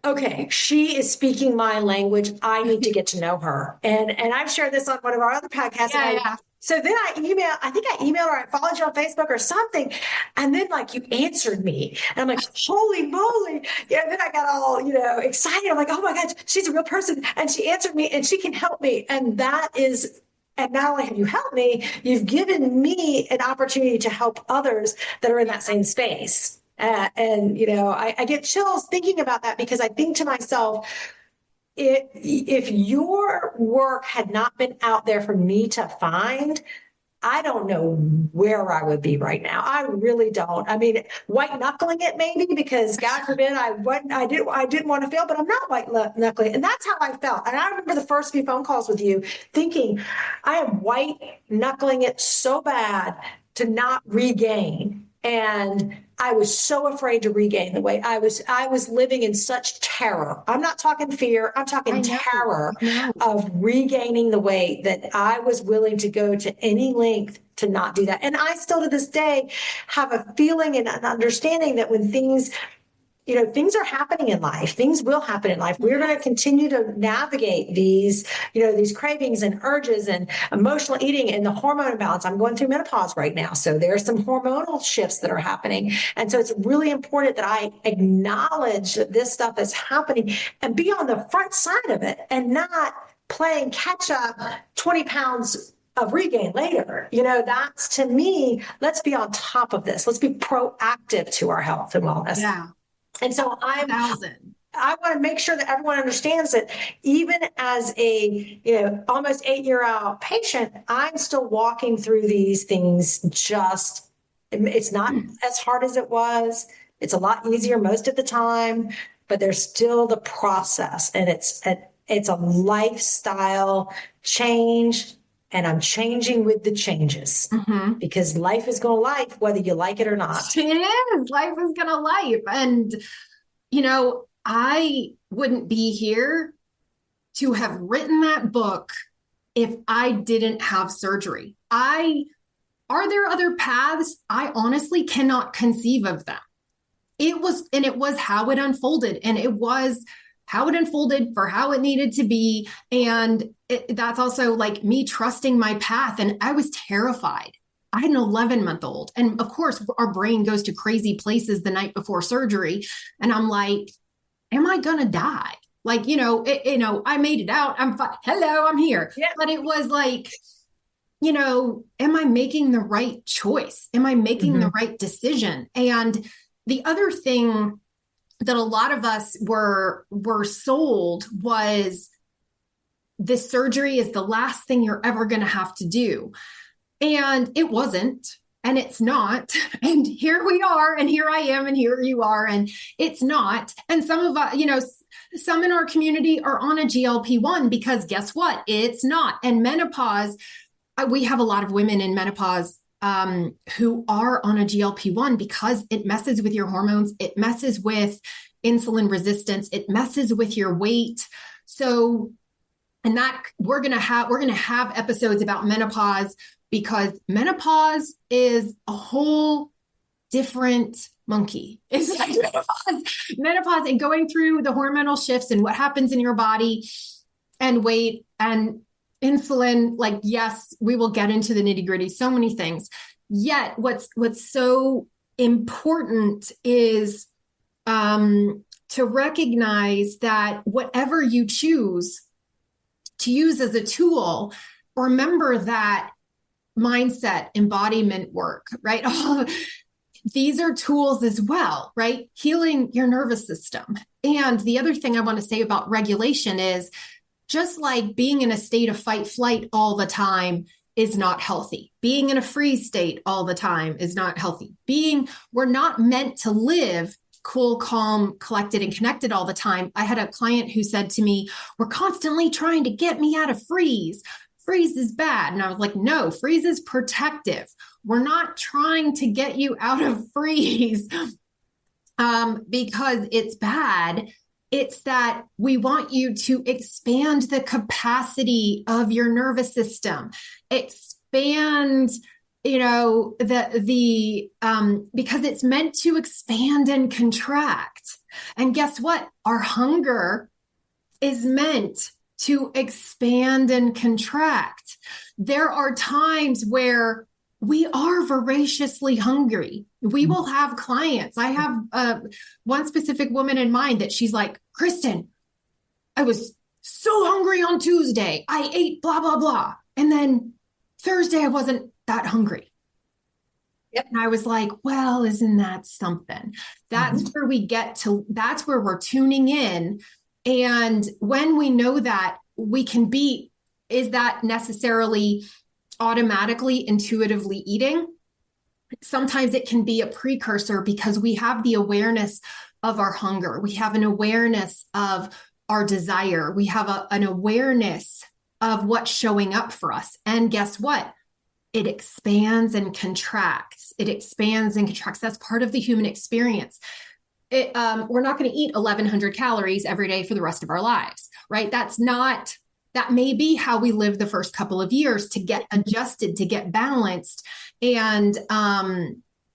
okay, she is speaking my language. I need to get to know her. And I've shared this on one of our other podcasts. So then I think I emailed her, I followed you on Facebook or something. And then you answered me. And I'm like, holy moly. Yeah. And then I got all, excited. I'm like, oh my God, she's a real person. And she answered me and she can help me. And not only have you helped me, you've given me an opportunity to help others that are in that same space. I get chills thinking about that, because I think to myself, if your work had not been out there for me to find, I don't know where I would be right now. I really don't. I mean, white knuckling it maybe, because God forbid I didn't want to fail, but I'm not white knuckling. And that's how I felt. And I remember the first few phone calls with you thinking, I am white knuckling it so bad to not regain. And I was so afraid to regain the weight. I was living in such terror. I'm not talking fear. I'm talking terror of regaining the weight, that I was willing to go to any length to not do that. And I still to this day have a feeling and an understanding that when things are happening in life, things will happen in life. We're going to continue to navigate these cravings and urges and emotional eating and the hormone imbalance. I'm going through menopause right now. So there are some hormonal shifts that are happening. And so it's really important that I acknowledge that this stuff is happening and be on the front side of it and not playing catch up 20 pounds of regain later. That's, to me, let's be on top of this. Let's be proactive to our health and wellness. Yeah. And so I want to make sure that everyone understands that even as a, almost 8-year-old patient, I'm still walking through these things just It's not as hard as it was. It's a lot easier most of the time, but there's still the process, and it's a lifestyle change, and I'm changing with the changes Mhm. because life is going to life whether you like it or not. It is. Life is gonna life. And, I wouldn't be here to have written that book if I didn't have surgery. Are there other paths? I honestly cannot conceive of them. It was how it unfolded, and it was how it unfolded for how it needed to be. And that's also like me trusting my path. And I was terrified. I had an 11-month-old. And of course, our brain goes to crazy places the night before surgery. And I'm like, am I going to die? Like, I made it out. I'm fine. Hello, I'm here. Yeah. But it was like, am I making the right choice? Am I making the right decision? And the other thing that a lot of us were sold was this surgery is the last thing you're ever going to have to do. And it wasn't, and it's not. And here we are, and here I am, and here you are, and it's not. And some of us, some in our community are on a GLP-1 because guess what? It's not. And menopause, we have a lot of women in menopause who are on a GLP-1 because it messes with your hormones. It messes with insulin resistance. It messes with your weight. So, and that we're going to have episodes about menopause because menopause is a whole different monkey. It's like menopause and going through the hormonal shifts and what happens in your body and weight and insulin. Like, yes, we will get into the nitty gritty, so many things. Yet what's so important is to recognize that whatever you choose to use as a tool, remember that mindset, embodiment work, right? These are tools as well, right? Healing your nervous system. And the other thing I want to say about regulation is just like being in a state of fight flight all the time is not healthy. Being in a freeze state all the time is not healthy. We're not meant to live cool, calm, collected, and connected all the time. I had a client who said to me, we're constantly trying to get me out of freeze. Freeze is bad. And I was like, no, freeze is protective. We're not trying to get you out of freeze because it's bad. It's that we want you to expand the capacity of your nervous system, expand, because it's meant to expand and contract. And guess what? Our hunger is meant to expand and contract. There are times where we are voraciously hungry. We will have clients. I have one specific woman in mind that she's like, Kristen, I was so hungry on Tuesday. I ate blah, blah, blah. And then Thursday, I wasn't that hungry. Yep. And I was like, well, isn't that something? That's where that's where we're tuning in. And when we know that, we can is that necessarily automatically, intuitively eating? Sometimes it can be a precursor because we have the awareness of our hunger. We have an awareness of our desire. We have an awareness of what's showing up for us. And guess what? It expands and contracts. It expands and contracts. That's part of the human experience. We're not going to eat 1,100 calories every day for the rest of our lives, right? That may be how we live the first couple of years to get adjusted, to get balanced. And,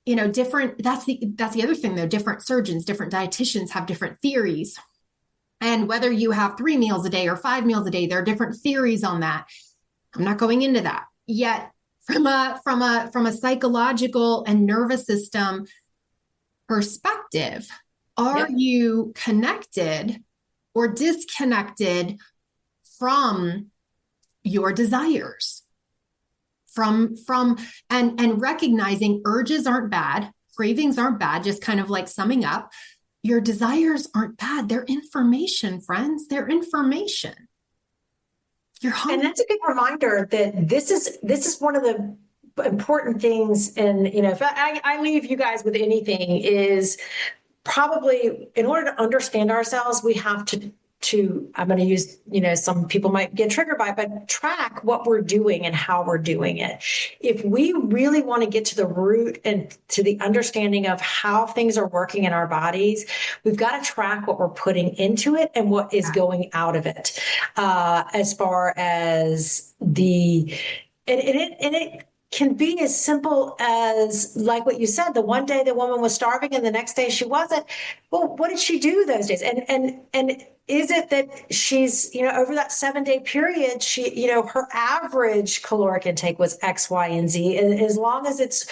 that's the other thing though, different surgeons, different dietitians have different theories. And whether you have 3 meals a day or 5 meals a day, there are different theories on that. I'm not going into that yet. From a psychological and nervous system perspective, are you connected or disconnected from your desires? And recognizing urges aren't bad, cravings aren't bad, just kind of like summing up, your desires aren't bad. They're information, friends. They're information. You're hungry. And that's a good reminder that this is one of the important things, and if I leave you guys with anything, is probably in order to understand ourselves, we have to I'm going to use, some people might get triggered by it, but track what we're doing and how we're doing it. If we really want to get to the root and to the understanding of how things are working in our bodies, we've got to track what we're putting into it and what is going out of it. As far as it can be as simple as, like what you said, the one day the woman was starving and the next day she wasn't. Well, what did she do those days? And is it that she's, over that 7-day period, her average caloric intake was X, Y, and Z. And as long as it's,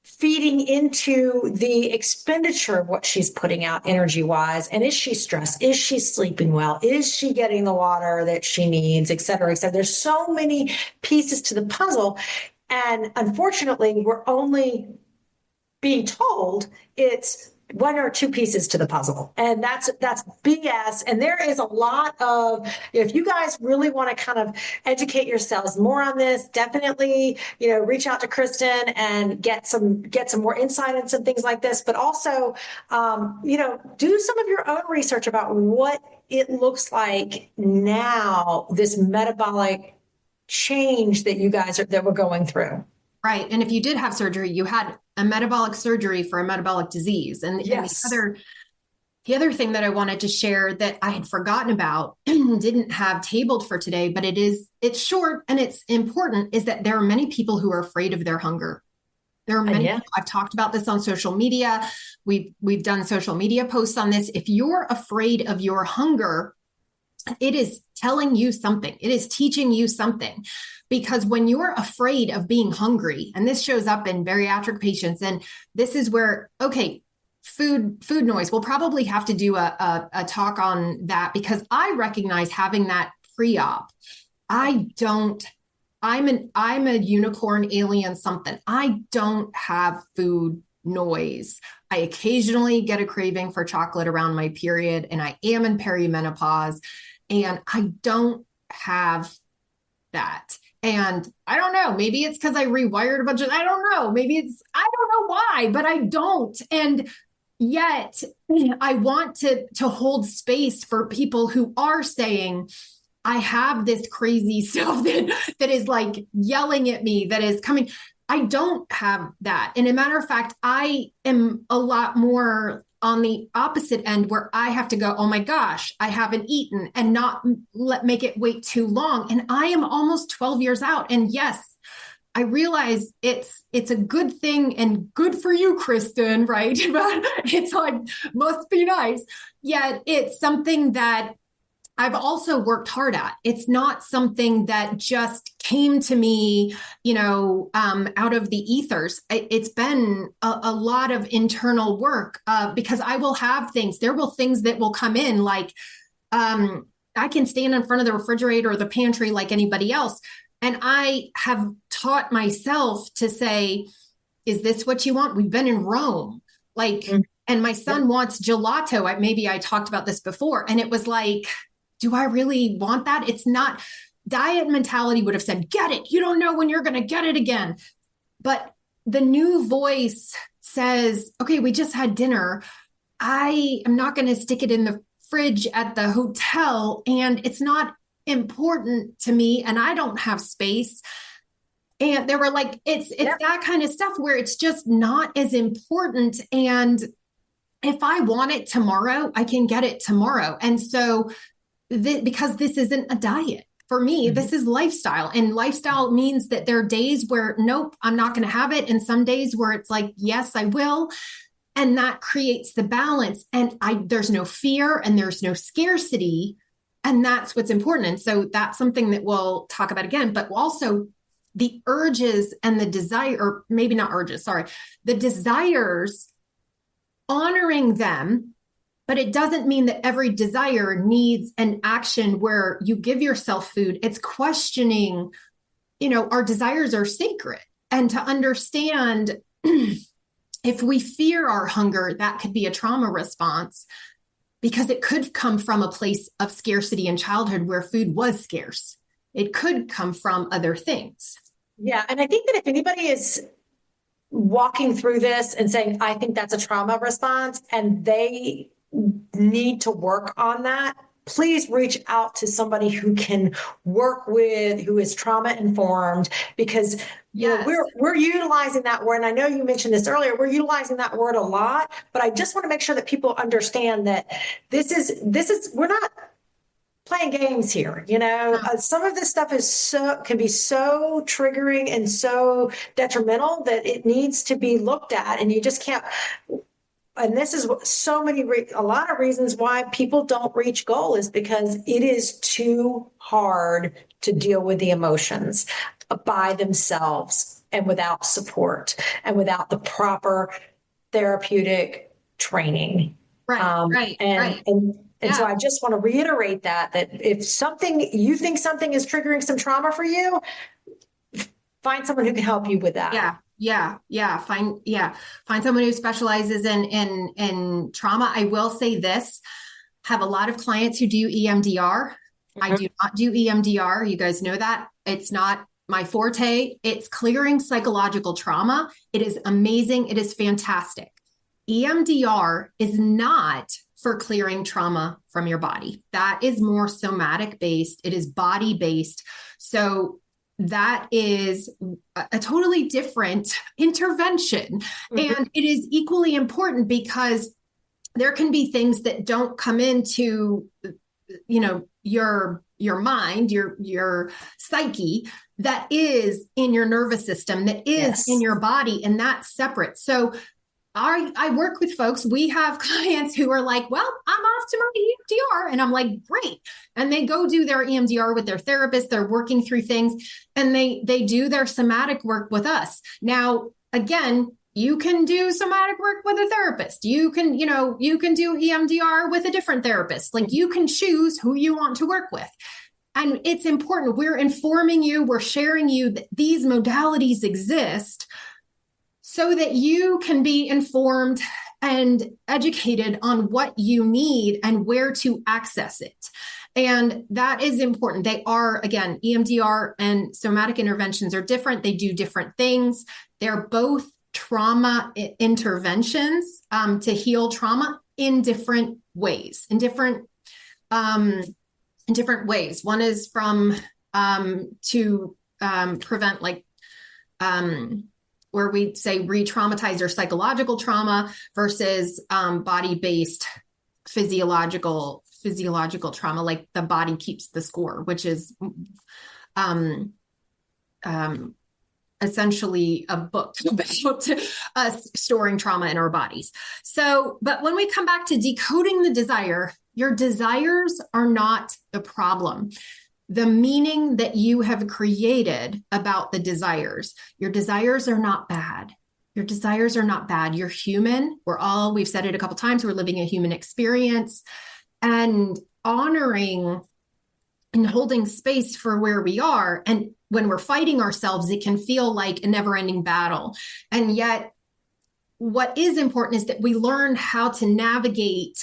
feeding into the expenditure of what she's putting out energy wise. And is she stressed? Is she sleeping well? Is she getting the water that she needs, et cetera, et cetera? There's so many pieces to the puzzle. And unfortunately, we're only being told it's one or two pieces to the puzzle. And that's BS. And there is a lot of, if you guys really want to kind of educate yourselves more on this, definitely, reach out to Kristen and get some more insight and some things like this. But also, do some of your own research about what it looks like now, this metabolic change that that we're going through. Right. And if you did have surgery, you had a metabolic surgery for a metabolic disease. Yes. And the other thing that I wanted to share that I had forgotten about didn't have tabled for today, but it's short and it's important, is that there are many people who are afraid of their hunger. There are many people, I've talked about this on social media. We've done social media posts on this. If you're afraid of your hunger, it is telling you something. It is teaching you something. Because when you're afraid of being hungry, and this shows up in bariatric patients, and this is where, okay, food noise, we'll probably have to do a talk on that, because I recognize having that pre-op. I'm a unicorn alien something. I don't have food noise. I occasionally get a craving for chocolate around my period, and I am in perimenopause, and I don't have that. And I don't know, maybe it's because I rewired a bunch of, I don't know, I don't know why, but I don't. And yet I want to hold space for people who are saying, I have this crazy stuff that is like yelling at me, that is coming. I don't have that. And a matter of fact, I am a lot more on the opposite end, where I have to go, oh my gosh, I haven't eaten, and not make it wait too long. And I am almost 12 years out. And yes, I realize it's a good thing and good for you, Kristen, right? But it's like, must be nice. Yet it's something that I've also worked hard at. It's not something that just came to me, out of the ethers. It's been a lot of internal work, because I will have things. There will things that will come in, like I can stand in front of the refrigerator or the pantry like anybody else. And I have taught myself to say, is this what you want? We've been in Rome. And my son wants gelato. Maybe I talked about this before. And it was like, do I really want that? It's not. Diet mentality would have said, get it. You don't know when you're going to get it again. But the new voice says, okay, we just had dinner. I am not going to stick it in the fridge at the hotel, and it's not important to me, and I don't have space. And they were like, it's that kind of stuff where it's just not as important. And if I want it tomorrow, I can get it tomorrow. And so because this isn't a diet. For me, this is lifestyle. And lifestyle means that there are days where, nope, I'm not going to have it. And some days where it's like, yes, I will. And that creates the balance. And there's no fear and there's no scarcity. And that's what's important. And so that's something that we'll talk about again, but also the urges and the desire, or maybe not urges, sorry, the desires, honoring them. But it doesn't mean that every desire needs an action where you give yourself food. It's questioning, our desires are sacred. And to understand, if we fear our hunger, that could be a trauma response, because it could come from a place of scarcity in childhood where food was scarce. It could come from other things. Yeah. And I think that if anybody is walking through this and saying, I think that's a trauma response, and they need to work on that, please reach out to somebody who can work with, who is trauma informed, because Yes. we're utilizing that word. And I know you mentioned this earlier, we're utilizing that word a lot, but I just want to make sure that people understand that we're not playing games here. Some of this stuff can be so triggering and so detrimental that it needs to be looked at, and you just can't. And this is what a lot of reasons why people don't reach goal is because it is too hard to deal with the emotions by themselves and without support and without the proper therapeutic training. Right, right, And right. and so Yeah. I just want to reiterate that if you think something is triggering some trauma for you, find someone who can help you with that. Yeah, yeah. Find someone who specializes in trauma. I will say this, have a lot of clients who do EMDR. I Mhm. do not do EMDR. You guys know that. It's not my forte. It's clearing psychological trauma. It is amazing. It is fantastic. EMDR is not for clearing trauma from your body. That is more somatic based. It is body based. So that is a totally different intervention. Mhm. And it is equally important because there can be things that don't come into your mind, your psyche, that is in your nervous system, that is in Yes. your body, and that's separate. So I work with folks. We have clients who are like, well, I'm off to my EMDR. And I'm like, great. And they go do their EMDR with their therapist. They're working through things, and they do their somatic work with us. Now, again, you can do somatic work with a therapist. You can do EMDR with a different therapist. Like, you can choose who you want to work with. And it's important. We're informing you, we're sharing you that these modalities exist so that you can be informed and educated on what you need and where to access it. And that is important. They are, again, EMDR and somatic interventions are different. They do different things. They're both trauma interventions to heal trauma in different ways, um, in different ways. One is from to prevent where we say re-traumatize or psychological trauma versus body-based physiological trauma, like the body keeps the score, which is um, um, essentially a book about us storing trauma in our bodies. So, but when we come back to decoding the desire, your desires are not the problem. The meaning that you have created about the desires. Your desires are not bad. Your desires are not bad. You're human. We've said it a couple times, we're living a human experience, and honoring and holding space for where we are. And when we're fighting ourselves, it can feel like a never ending battle. And yet, what is important is that we learn how to navigate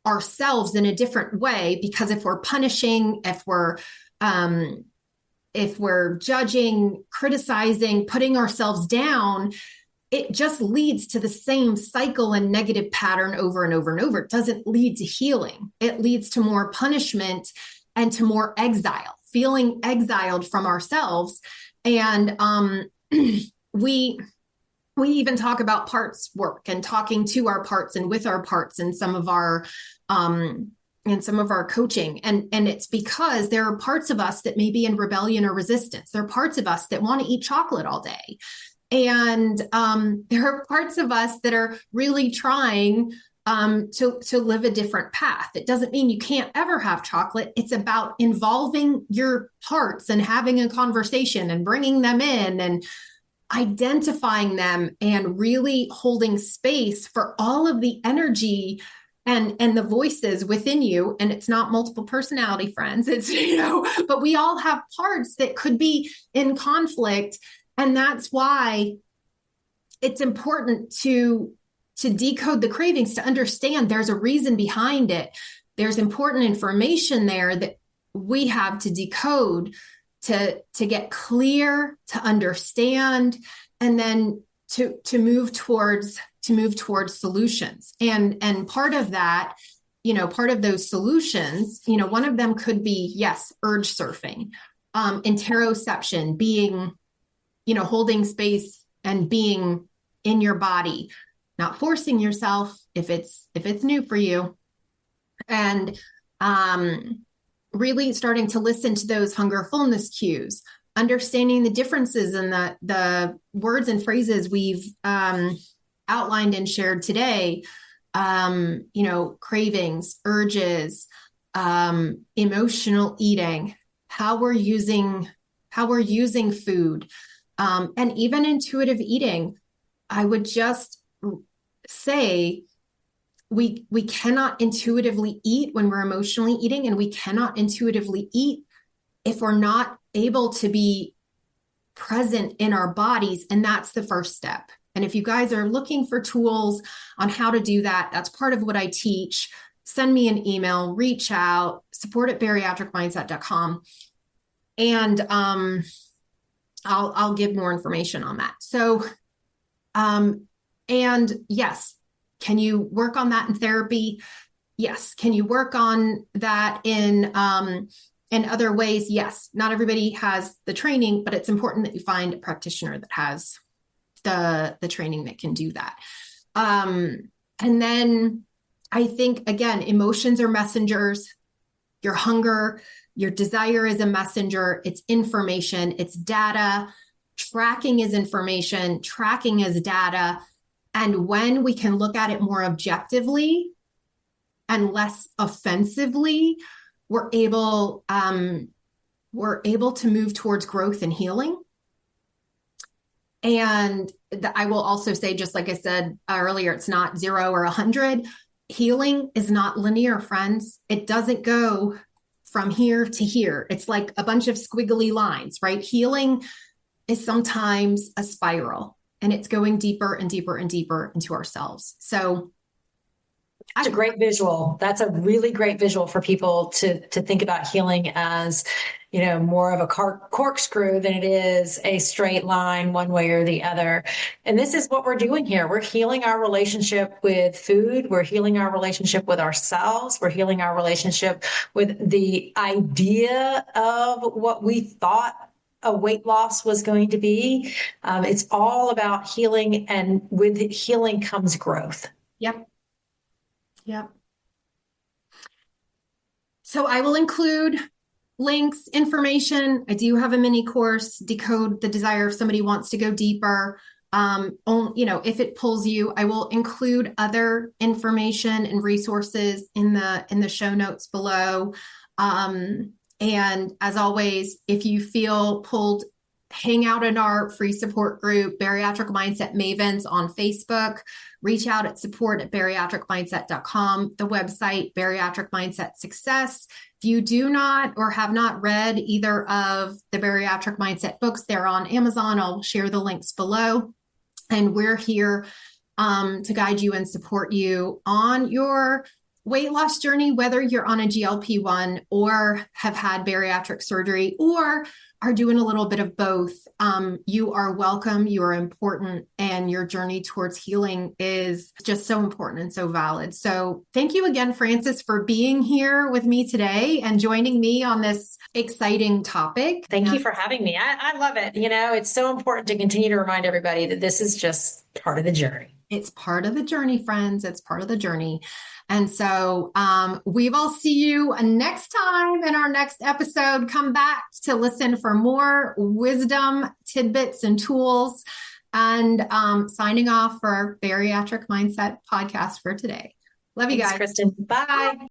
ourselves in a different way, because if we're punishing, if we're judging, criticizing, putting ourselves down, it just leads to the same cycle and negative pattern over and over and over. It doesn't lead to healing. It leads to more punishment and to more exile, feeling exiled from ourselves. And we even talk about parts work and talking to our parts and with our parts in some of our coaching. And it's because there are parts of us that may be in rebellion or resistance. There are parts of us that want to eat chocolate all day. And there are parts of us that are really trying to live a different path. It doesn't mean you can't ever have chocolate. It's about involving your parts and having a conversation and bringing them in and identifying them and really holding space for all of the energy and the voices within you. And it's not multiple personality, friends. It's, but we all have parts that could be in conflict. And that's why it's important to decode the cravings, to understand there's a reason behind it. There's important information there that we have to decode to get clear, to understand, and then to move towards solutions. And part of that, part of those solutions, one of them could be, yes, urge surfing, interoception, being, holding space and being in your body, not forcing yourself if it's new for you, and really starting to listen to those hunger fullness cues, understanding the differences in the words and phrases we've outlined and shared today, cravings, urges, emotional eating, how we're using food, and even intuitive eating. I would just say we cannot intuitively eat when we're emotionally eating, and we cannot intuitively eat if we're not able to be present in our bodies. And that's the first step. And if you guys are looking for tools on how to do that, that's part of what I teach. Send me an email, reach out, support@bariatricmindset.com. And I'll give more information on that. So, and yes, can you work on that in therapy? Yes. Can you work on that in other ways? Yes. Not everybody has the training, but it's important that you find a practitioner that has the training that can do that. And then I think, again, emotions are messengers. Your hunger, your desire is a messenger. It's information, it's data. Tracking is information, tracking is data. And when we can look at it more objectively and less offensively, we're able to move towards growth and healing. And I will also say, just like I said earlier, it's not 0 or 100. Healing is not linear, friends. It doesn't go from here to here. It's like a bunch of squiggly lines, right? Healing is sometimes a spiral, and it's going deeper and deeper and deeper into ourselves. So that's a great visual. That's a really great visual for people to think about healing as, more of a corkscrew than it is a straight line one way or the other. And this is what we're doing here. We're healing our relationship with food. We're healing our relationship with ourselves. We're healing our relationship with the idea of what we thought a weight loss was going to be. It's all about healing, and with healing comes growth. Yep. Yep. So I will include links, information. I do have a mini course, Decode the Desire, if somebody wants to go deeper. If it pulls you, I will include other information and resources in the show notes below. And as always, if you feel pulled, hang out in our free support group, Bariatric Mindset Mavens on Facebook. Reach out at support@bariatricmindset.com, the website, Bariatric Mindset Success. If you do not or have not read either of the Bariatric Mindset books, they're on Amazon. I'll share the links below. And we're here to guide you and support you on your weight loss journey, whether you're on a GLP-1 or have had bariatric surgery or are doing a little bit of both. You are welcome, you are important, and your journey towards healing is just so important and so valid. So thank you again, Frances, for being here with me today and joining me on this exciting topic. Thank you for having me. I love it. It's so important to continue to remind everybody that this is just part of the journey. It's part of the journey, friends. It's part of the journey. And so we will see you next time in our next episode. Come back to listen for more wisdom, tidbits, and tools. And signing off for our Bariatric Mindset podcast for today. Love you guys. Thanks, Kristen. Bye.